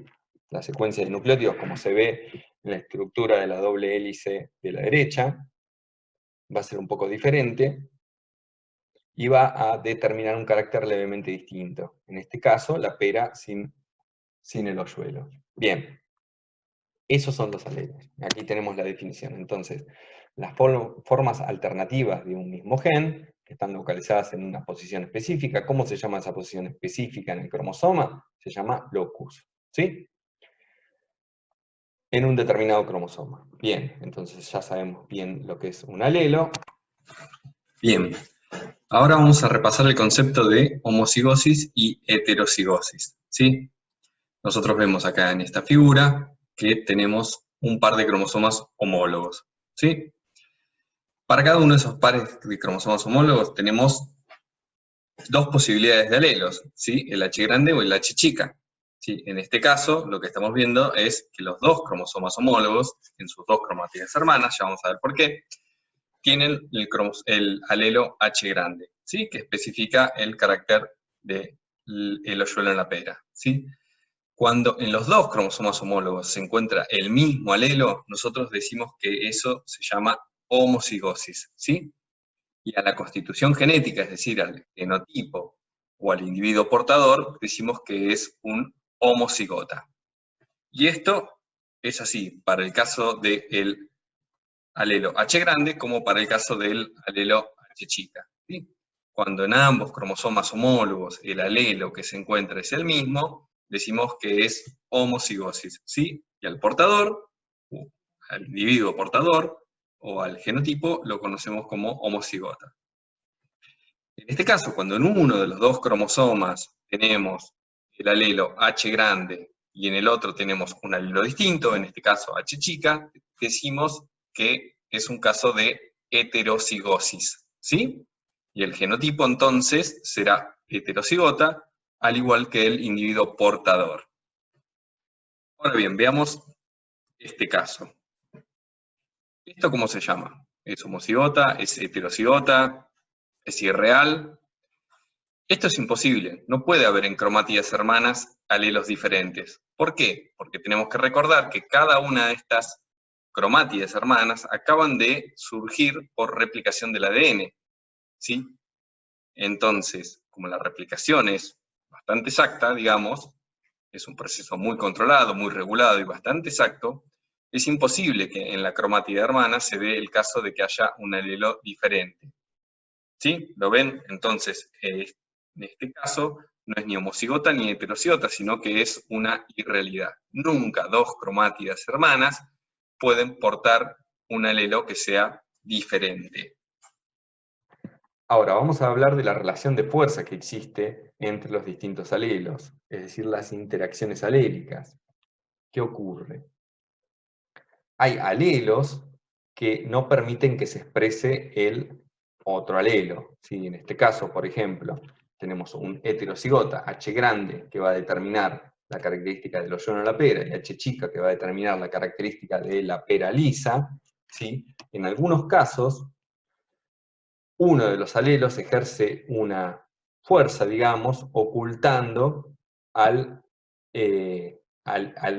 La secuencia de nucleótidos, como se ve en la estructura de la doble hélice de la derecha, va a ser un poco diferente, y va a determinar un carácter levemente distinto. En este caso, la pera sin el hoyuelo. Bien, esos son los alelos. Aquí tenemos la definición. Entonces, las formas alternativas de un mismo gen, que están localizadas en una posición específica. ¿Cómo se llama esa posición específica en el cromosoma? Se llama locus, ¿sí? En un determinado cromosoma. Bien, entonces ya sabemos bien lo que es un alelo. Bien, ahora vamos a repasar el concepto de homocigosis y heterocigosis, ¿sí? Nosotros vemos acá en esta figura que tenemos un par de cromosomas homólogos, ¿sí? Para cada uno de esos pares de cromosomas homólogos tenemos dos posibilidades de alelos, ¿sí? El H grande o el H chica. ¿Sí? En este caso, lo que estamos viendo es que los dos cromosomas homólogos, en sus dos cromátides hermanas, ya vamos a ver por qué, tienen el alelo H grande, ¿sí? Que especifica el carácter del hoyuelo en la pera, ¿sí? Cuando en los dos cromosomas homólogos se encuentra el mismo alelo, nosotros decimos que eso se llama homocigosis, ¿sí? Y a la constitución genética, es decir, al genotipo o al individuo portador, decimos que es un homocigota. Y esto es así para el caso del alelo H grande como para el caso del alelo H chica, ¿sí? Cuando en ambos cromosomas homólogos el alelo que se encuentra es el mismo, decimos que es homocigosis, ¿sí? Y al portador, al individuo portador, o al genotipo, lo conocemos como homocigota. En este caso, cuando en uno de los dos cromosomas tenemos el alelo H grande y en el otro tenemos un alelo distinto, en este caso H chica, decimos que es un caso de heterocigosis, ¿sí? Y el genotipo entonces será heterocigota, al igual que el individuo portador. Ahora bien, veamos este caso. ¿Esto cómo se llama? ¿Es homocigota? ¿Es heterocigota? ¿Es irreal? Esto es imposible, no puede haber en cromátidas hermanas alelos diferentes. ¿Por qué? Porque tenemos que recordar que cada una de estas cromátidas hermanas acaban de surgir por replicación del ADN, ¿sí? Entonces, como la replicación es bastante exacta, digamos, es un proceso muy controlado, muy regulado y bastante exacto, es imposible que en la cromatida hermana se dé el caso de que haya un alelo diferente. ¿Sí? ¿Lo ven? Entonces, en este caso, no es ni homocigota ni heterocigota, sino que es una irrealidad. Nunca dos cromátidas hermanas pueden portar un alelo que sea diferente. Ahora, vamos a hablar de la relación de fuerza que existe entre los distintos alelos, es decir, las interacciones alélicas. ¿Qué ocurre? Hay alelos que no permiten que se exprese el otro alelo. ¿Sí? En este caso, por ejemplo, tenemos un heterocigota H grande que va a determinar la característica del hoyuelo en la pera y H chica que va a determinar la característica de la pera lisa. ¿Sí? En algunos casos, uno de los alelos ejerce una fuerza, digamos, ocultando al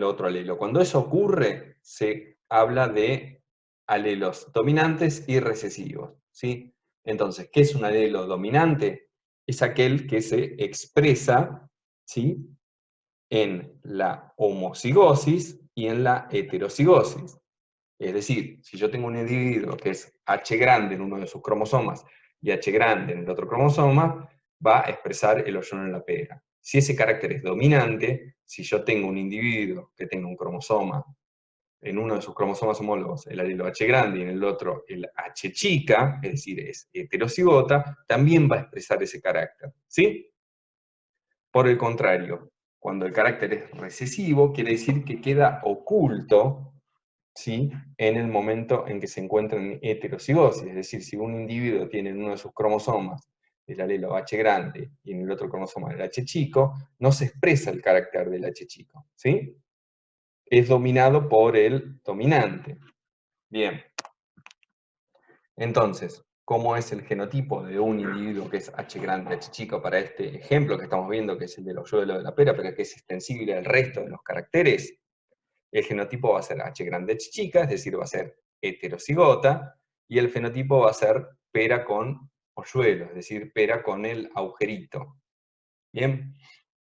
otro alelo. Cuando eso ocurre, se habla de alelos dominantes y recesivos, ¿sí? Entonces, ¿qué es un alelo dominante? Es aquel que se expresa, ¿sí?, en la homocigosis y en la heterocigosis. Es decir, si yo tengo un individuo que es H grande en uno de sus cromosomas y H grande en el otro cromosoma, va a expresar el hoyuelo en la pera. Si ese carácter es dominante, si yo tengo un individuo que tenga un cromosoma, en uno de sus cromosomas homólogos, el alelo H grande y en el otro el H chica, es decir, es heterocigota, también va a expresar ese carácter, ¿sí? Por el contrario, cuando el carácter es recesivo, quiere decir que queda oculto, ¿sí?, en el momento en que se encuentra en heterocigosis. Es decir, si un individuo tiene en uno de sus cromosomas el alelo H grande y en el otro cromosoma el H chico, no se expresa el carácter del H chico, ¿sí? Es dominado por el dominante. Bien. Entonces, ¿cómo es el genotipo de un individuo que es H grande, H chico, para este ejemplo que estamos viendo, que es el del hoyuelo de la pera, pero que es extensible al resto de los caracteres? El genotipo va a ser H grande, H chica, es decir, va a ser heterocigota, y el fenotipo va a ser pera con hoyuelo, es decir, pera con el agujerito. Bien,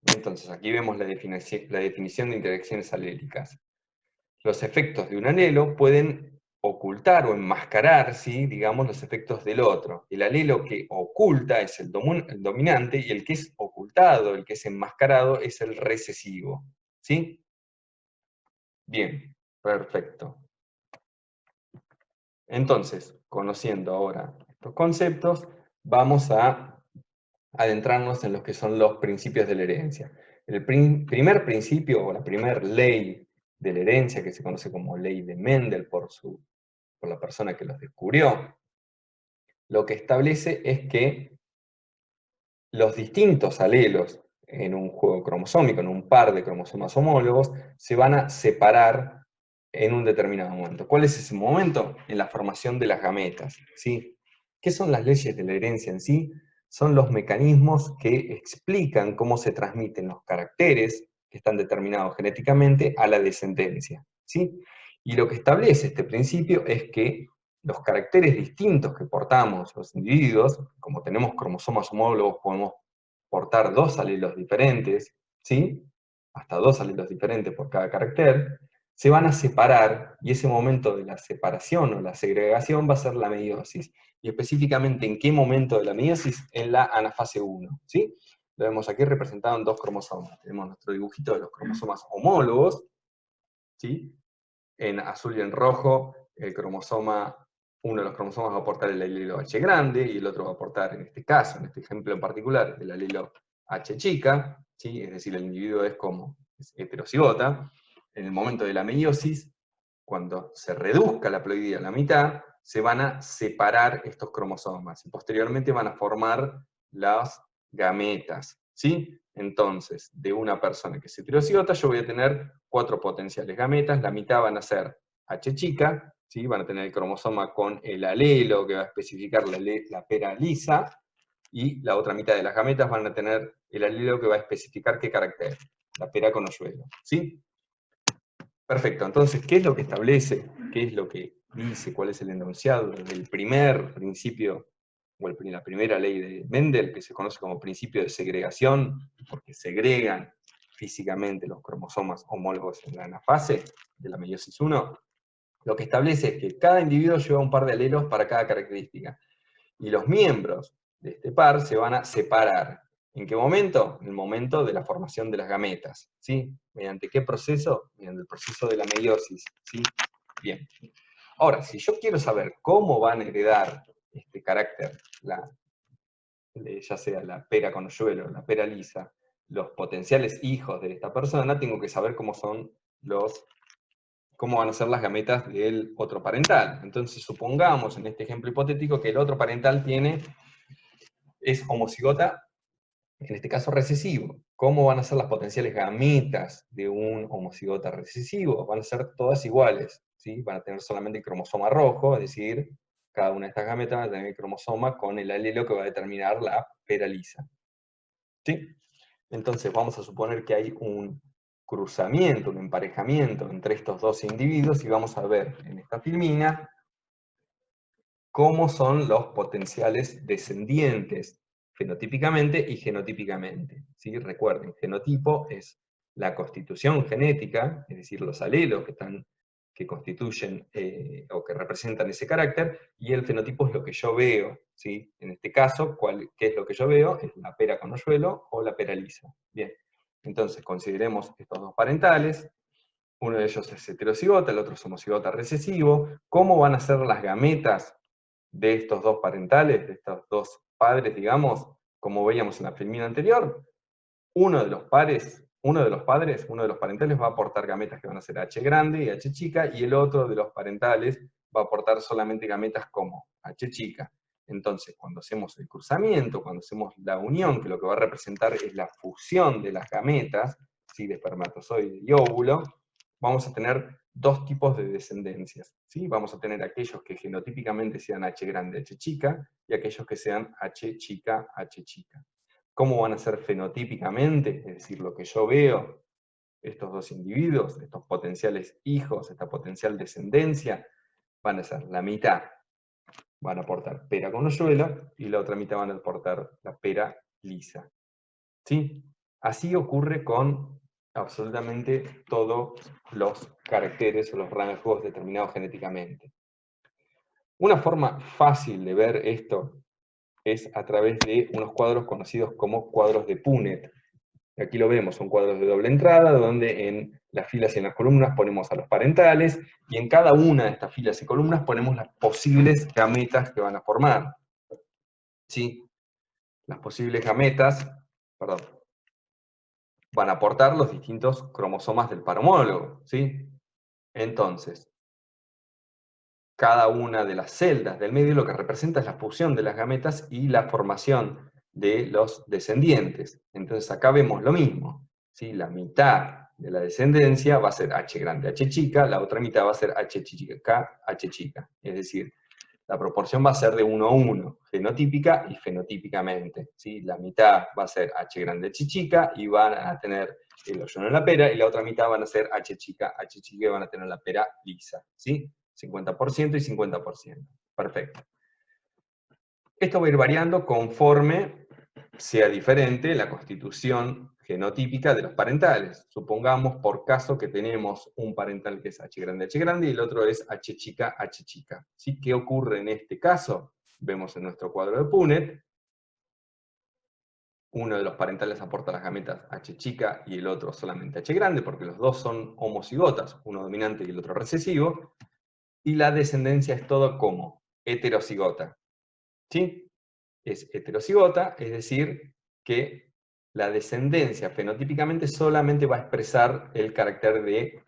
entonces aquí vemos la definición de interacciones alélicas. Los efectos de un alelo pueden ocultar o enmascarar, ¿sí?, digamos, los efectos del otro. El alelo que oculta es el dominante, y el que es ocultado, el que es enmascarado, es el recesivo. ¿Sí? Bien, perfecto. Entonces, conociendo ahora estos conceptos, vamos a adentrarnos en los que son los principios de la herencia. El primer principio, o la primera ley de la herencia, que se conoce como ley de Mendel por la persona que los descubrió, lo que establece es que los distintos alelos en un juego cromosómico, en un par de cromosomas homólogos, se van a separar en un determinado momento. ¿Cuál es ese momento? En la formación de las gametas, ¿sí? ¿Qué son las leyes de la herencia en sí? Son los mecanismos que explican cómo se transmiten los caracteres que están determinados genéticamente a la descendencia, ¿sí? Y lo que establece este principio es que los caracteres distintos que portamos los individuos, como tenemos cromosomas homólogos, podemos portar dos alelos diferentes, ¿sí? Hasta dos alelos diferentes por cada carácter, se van a separar, y ese momento de la separación o la segregación va a ser la meiosis. Y específicamente, ¿en qué momento de la meiosis? En la anafase 1, ¿sí? Lo vemos aquí representado en dos cromosomas. Tenemos nuestro dibujito de los cromosomas homólogos, ¿sí? En azul y en rojo, uno de los cromosomas va a aportar el alelo H grande, y el otro va a aportar, en este caso, en este ejemplo en particular, el alelo H chica, ¿sí? Es decir, el individuo es heterocigota. En el momento de la meiosis, cuando se reduzca la ploidía a la mitad, se van a separar estos cromosomas, y posteriormente van a formar las gametas, ¿sí? Entonces, de una persona que es heterocigota, yo voy a tener 4 potenciales gametas, la mitad van a ser H chica, ¿sí? Van a tener el cromosoma con el alelo que va a especificar la pera lisa, y la otra mitad de las gametas van a tener el alelo que va a especificar qué carácter, la pera con hoyuelo, ¿sí? Perfecto, entonces, ¿qué es lo que establece? ¿Qué es lo que dice? ¿Cuál es el enunciado del primer principio, o la primera ley de Mendel, que se conoce como principio de segregación, porque segregan físicamente los cromosomas homólogos en la anafase de la meiosis 1? Lo que establece es que cada individuo lleva un par de alelos para cada característica, y los miembros de este par se van a separar. ¿En qué momento? En el momento de la formación de las gametas, ¿sí? ¿Mediante qué proceso? Mediante el proceso de la meiosis, ¿sí? Bien. Ahora, si yo quiero saber cómo van a heredar este carácter, ya sea la pera con hoyuelo, la pera lisa, los potenciales hijos de esta persona, tengo que saber cómo van a ser las gametas del otro parental. Entonces, supongamos en este ejemplo hipotético que el otro parental es homocigota, en este caso recesivo. ¿Cómo van a ser las potenciales gametas de un homocigota recesivo? Van a ser todas iguales, ¿sí? Van a tener solamente el cromosoma rojo, es decir, cada una de estas gametas va a tener el cromosoma con el alelo que va a determinar la pera lisa, ¿sí? Entonces vamos a suponer que hay un cruzamiento, un emparejamiento entre estos dos individuos, y vamos a ver en esta filmina cómo son los potenciales descendientes fenotípicamente y genotípicamente, ¿sí? Recuerden, genotipo es la constitución genética, es decir, los alelos que constituyen o que representan ese carácter, y el fenotipo es lo que yo veo, ¿sí? En este caso, ¿qué es lo que yo veo? Es la pera con hoyuelo o la pera lisa. Bien, entonces consideremos estos dos parentales. Uno de ellos es heterocigota, el otro es homocigota recesivo. ¿Cómo van a ser las gametas de estos dos parentales, de estos dos padres, digamos? Como veíamos en la filmina anterior, uno de los parentales va a aportar gametas que van a ser H grande y H chica, y el otro de los parentales va a aportar solamente gametas como H chica. Entonces, cuando hacemos el cruzamiento, cuando hacemos la unión, que lo que va a representar es la fusión de las gametas, ¿sí? De espermatozoide y óvulo, vamos a tener dos tipos de descendencias, ¿sí? Vamos a tener aquellos que genotípicamente sean H grande, H chica, y aquellos que sean H chica, H chica. ¿Cómo van a ser fenotípicamente? Es decir, lo que yo veo, estos dos individuos, estos potenciales hijos, esta potencial descendencia, van a ser la mitad, van a aportar pera con hoyuelo, y la otra mitad van a aportar la pera lisa, ¿sí? Así ocurre con absolutamente todos los caracteres o los rasgos determinados genéticamente. Una forma fácil de ver esto es a través de unos cuadros conocidos como cuadros de Punnett. Aquí lo vemos, son cuadros de doble entrada, donde en las filas y en las columnas ponemos a los parentales, y en cada una de estas filas y columnas ponemos las posibles gametas que van a formar. ¿sí? Las posibles gametas, perdón, van a aportar los distintos cromosomas del par homólogo, ¿sí? Entonces, cada una de las celdas del medio lo que representa es la fusión de las gametas y la formación de los descendientes. Entonces acá vemos lo mismo, ¿sí? La mitad de la descendencia va a ser H grande, H chica, la otra mitad va a ser H chica, H chica. Es decir, la proporción va a ser de 1 a 1, genotípica y fenotípicamente, ¿sí? La mitad va a ser H grande, H chica, y van a tener el hoyuelo en la pera, y la otra mitad van a ser H chica, y van a tener la pera lisa, ¿sí? 50% y 50%. Perfecto. Esto va a ir variando conforme sea diferente la constitución genotípica de los parentales. Supongamos, por caso, que tenemos un parental que es H grande y el otro es H chica, H chica. ¿Sí? ¿Qué ocurre en este caso? Vemos en nuestro cuadro de Punnett, uno de los parentales aporta las gametas H chica y el otro solamente H grande, porque los dos son homocigotas, uno dominante y el otro recesivo, y la descendencia es todo como heterocigota. ¿Sí? Es heterocigota, es decir, que la descendencia fenotípicamente solamente va a expresar el carácter de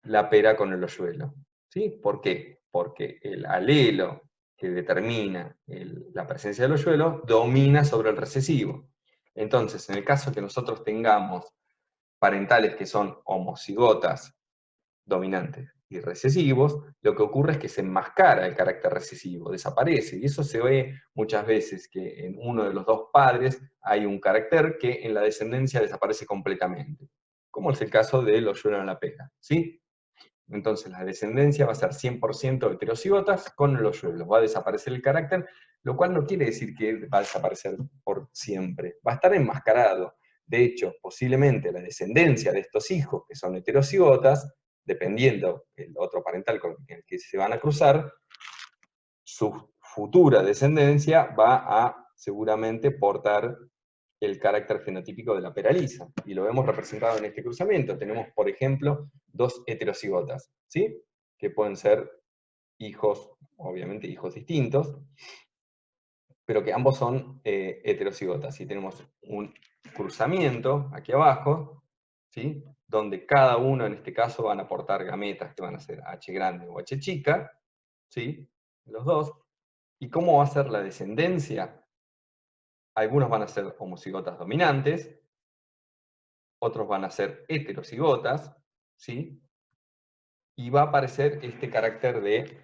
la pera con el hoyuelo. ¿Sí? ¿Por qué? Porque el alelo que determina la presencia del hoyuelo domina sobre el recesivo. Entonces, en el caso que nosotros tengamos parentales que son homocigotas dominantes y recesivos, lo que ocurre es que se enmascara el carácter recesivo, desaparece, y eso se ve muchas veces, que en uno de los dos padres hay un carácter que en la descendencia desaparece completamente, como es el caso de los hoyuelos en la pera, ¿sí? Entonces la descendencia va a ser 100% heterocigotas con los hoyuelos, va a desaparecer el carácter, lo cual no quiere decir que va a desaparecer por siempre, va a estar enmascarado. De hecho, posiblemente la descendencia de estos hijos, que son heterocigotas, dependiendo del otro parental con el que se van a cruzar, su futura descendencia va a seguramente portar el carácter fenotípico de la pera lisa, y lo vemos representado en este cruzamiento. Tenemos, por ejemplo, dos heterocigotas, ¿sí? Que pueden ser hijos, obviamente hijos distintos, pero que ambos son heterocigotas. Y tenemos un cruzamiento aquí abajo, ¿sí? Donde cada uno, en este caso, van a aportar gametas que van a ser H grande o H chica, ¿sí? Los dos. ¿Y cómo va a ser la descendencia? Algunos van a ser homocigotas dominantes, otros van a ser heterocigotas, ¿sí? Y va a aparecer este carácter de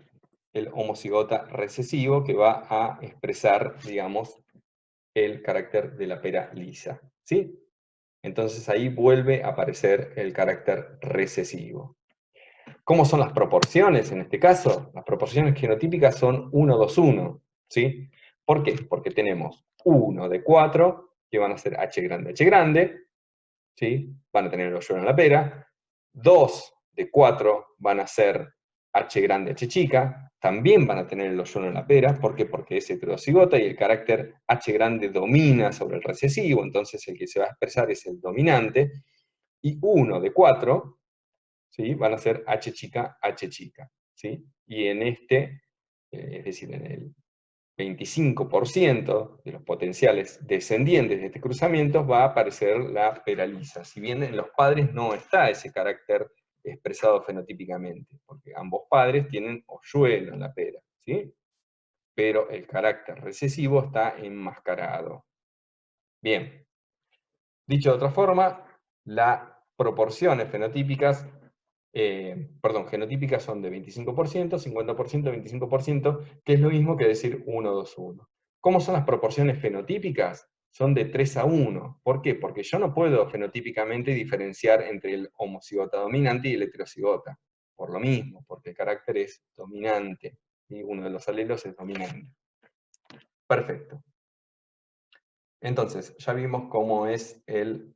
el homocigota recesivo que va a expresar, digamos, el carácter de la pera lisa, ¿sí? Entonces ahí vuelve a aparecer el carácter recesivo. ¿Cómo son las proporciones en este caso? Las proporciones genotípicas son 1, 2, 1, ¿sí? ¿Por qué? Porque tenemos 1 de 4, que van a ser H grande, ¿sí? Van a tener el hoyuelo en la pera. 2 de 4 van a ser H grande, H chica, también van a tener el hoyuelo en la pera. ¿Por qué? Porque es heterocigota y el carácter H grande domina sobre el recesivo, entonces el que se va a expresar es el dominante. Y 1 de 4, ¿sí? Van a ser H chica, H chica, ¿sí? Y en este, es decir, en el 25% de los potenciales descendientes de este cruzamiento va a aparecer la pera lisa, si bien en los padres no está ese carácter expresado fenotípicamente, porque ambos padres tienen hoyuelo en la pera, ¿sí? Pero el carácter recesivo está enmascarado. Bien, dicho de otra forma, las proporciones fenotípicas, genotípicas son de 25%, 50%, 25%, que es lo mismo que decir 1, 2, 1. ¿Cómo son las proporciones fenotípicas? Son de 3 a 1. ¿Por qué? Porque yo no puedo fenotípicamente diferenciar entre el homocigota dominante y el heterocigota. Por lo mismo, porque el carácter es dominante, y uno de los alelos es dominante. Perfecto. Entonces, ya vimos cómo es el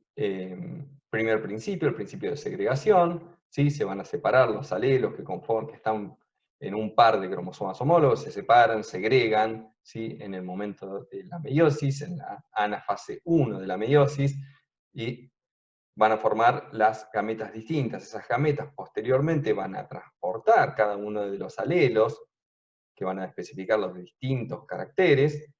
primer principio, el principio de segregación, ¿sí? Se van a separar los alelos que están en un par de cromosomas homólogos, se separan, segregan, ¿sí? En el momento de la meiosis, en la anafase 1 de la meiosis, y van a formar las gametas distintas. Esas gametas posteriormente van a transportar cada uno de los alelos, que van a especificar los distintos caracteres,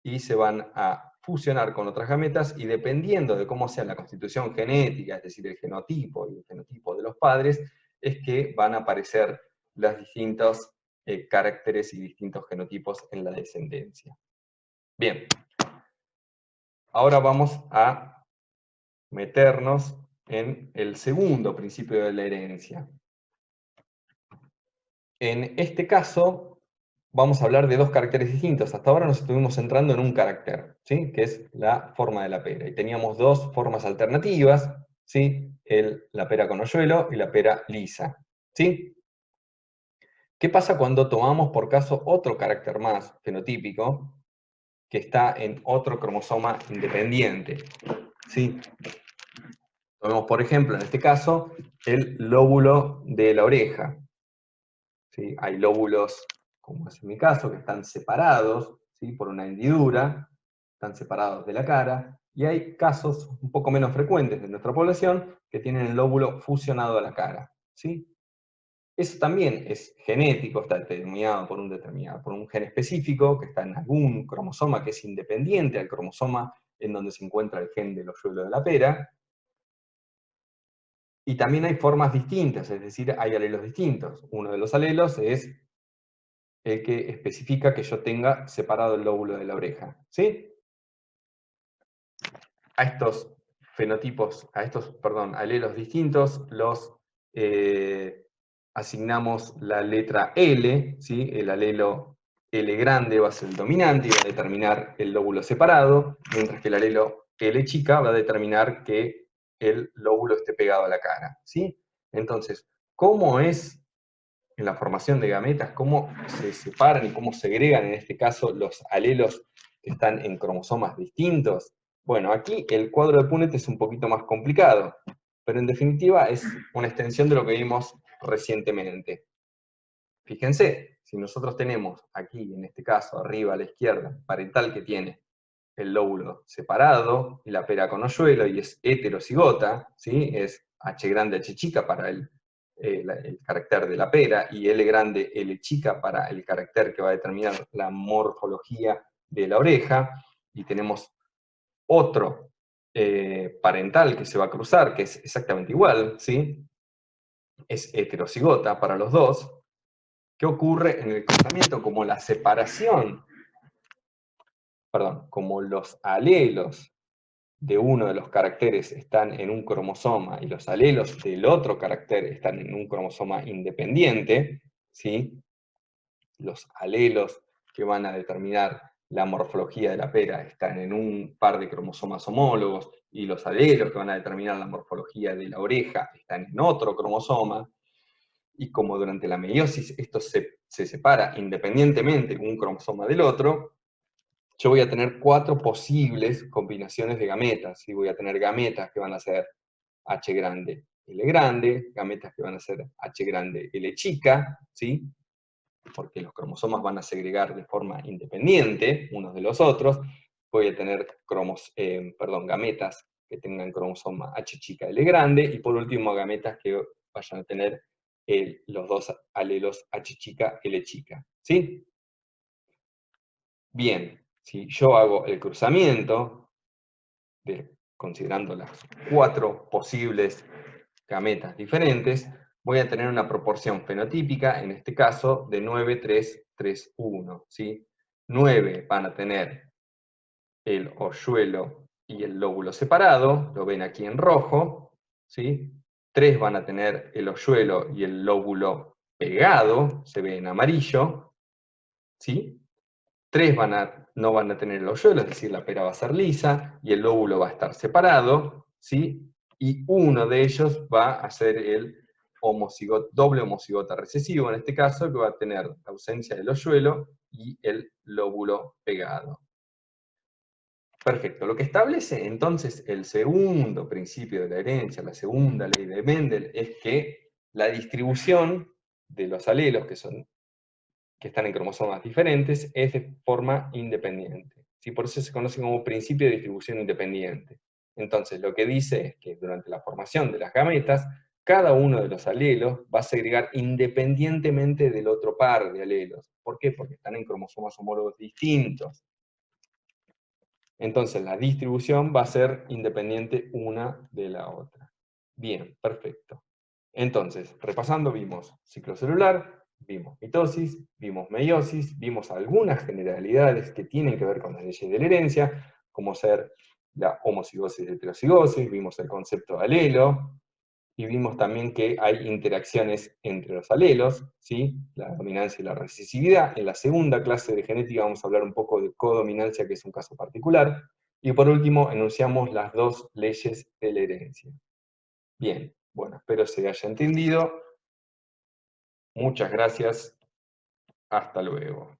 y se van a fusionar con otras gametas, y dependiendo de cómo sea la constitución genética, es decir, el genotipo y el fenotipo de los padres, es que van a aparecer los distintos caracteres y distintos genotipos en la descendencia. Bien, ahora vamos a meternos en el segundo principio de la herencia. En este caso, vamos a hablar de dos caracteres distintos. Hasta ahora nos estuvimos centrando en un carácter, ¿sí? Que es la forma de la pera. Y teníamos dos formas alternativas, ¿sí? La pera con hoyuelo y la pera lisa, ¿sí? ¿Qué pasa cuando tomamos por caso otro carácter más fenotípico que está en otro cromosoma independiente? ¿Sí? Tomemos, por ejemplo, en este caso, el lóbulo de la oreja. ¿Sí? Hay lóbulos, como es en mi caso, que están separados, ¿sí? Por una hendidura, están separados de la cara, y hay casos un poco menos frecuentes de nuestra población que tienen el lóbulo fusionado a la cara, ¿sí? Eso también es genético, está determinado por un gen específico que está en algún cromosoma que es independiente al cromosoma en donde se encuentra el gen del hoyuelo de la pera. Y también hay formas distintas, es decir, hay alelos distintos. Uno de los alelos es el que especifica que yo tenga separado el lóbulo de la oreja, ¿sí? A estos fenotipos, alelos distintos, los asignamos la letra L, ¿sí? El alelo L grande va a ser el dominante y va a determinar el lóbulo separado, mientras que el alelo L chica va a determinar que el lóbulo esté pegado a la cara, ¿sí? Entonces, ¿cómo es en la formación de gametas, cómo se separan y cómo segregan en este caso los alelos que están en cromosomas distintos? Bueno, aquí el cuadro de Punnett es un poquito más complicado, pero en definitiva es una extensión de lo que vimos recientemente. Fíjense, si nosotros tenemos aquí, en este caso, arriba a la izquierda, parental que tiene el lóbulo separado y la pera con hoyuelo y es heterocigota, ¿sí? Es H grande, H chica para el carácter de la pera y L grande, L chica para el carácter que va a determinar la morfología de la oreja, y tenemos otro parental que se va a cruzar, que es exactamente igual, ¿sí? Es heterocigota para los dos. ¿Qué ocurre en el cruzamiento? Como la separación, perdón, como los alelos de uno de los caracteres están en un cromosoma y los alelos del otro carácter están en un cromosoma independiente, ¿sí? Los alelos que van a determinar la morfología de la pera están en un par de cromosomas homólogos, y los alelos que van a determinar la morfología de la oreja están en otro cromosoma, y como durante la meiosis esto se separa independientemente un cromosoma del otro, yo voy a tener 4 posibles combinaciones de gametas, ¿sí? Voy a tener gametas que van a ser H grande, L grande, gametas que van a ser H grande, L chica, ¿sí? Porque los cromosomas van a segregar de forma independiente unos de los otros. Voy a tener gametas que tengan cromosoma H chica, L grande, y por último gametas que vayan a tener los dos alelos H chica, L chica, ¿sí? Bien, si yo hago el cruzamiento, considerando las 4 posibles gametas diferentes, voy a tener una proporción fenotípica, en este caso, de 9, 3, 3, 1, ¿sí? 9 van a tener el hoyuelo y el lóbulo separado, lo ven aquí en rojo, ¿sí? 3 van a tener el hoyuelo y el lóbulo pegado, se ve en amarillo, ¿sí? 3 no van a tener el hoyuelo, es decir, la pera va a ser lisa, y el lóbulo va a estar separado, ¿sí? Y uno de ellos va a ser el doble homocigota recesivo, en este caso, que va a tener la ausencia del hoyuelo y el lóbulo pegado. Perfecto. Lo que establece entonces el segundo principio de la herencia, la segunda ley de Mendel, es que la distribución de los alelos, que están en cromosomas diferentes, es de forma independiente, ¿sí? Por eso se conoce como principio de distribución independiente. Entonces, lo que dice es que durante la formación de las gametas, cada uno de los alelos va a segregar independientemente del otro par de alelos. ¿Por qué? Porque están en cromosomas homólogos distintos. Entonces la distribución va a ser independiente una de la otra. Bien, perfecto. Entonces, repasando, vimos ciclo celular, vimos mitosis, vimos meiosis, vimos algunas generalidades que tienen que ver con las leyes de la herencia, como ser la homocigosis y heterocigosis, vimos el concepto de alelo, y vimos también que hay interacciones entre los alelos, ¿sí? La dominancia y la recesividad. En la segunda clase de genética vamos a hablar un poco de codominancia, que es un caso particular. Y por último, enunciamos las dos leyes de la herencia. Bien, bueno, espero se haya entendido. Muchas gracias. Hasta luego.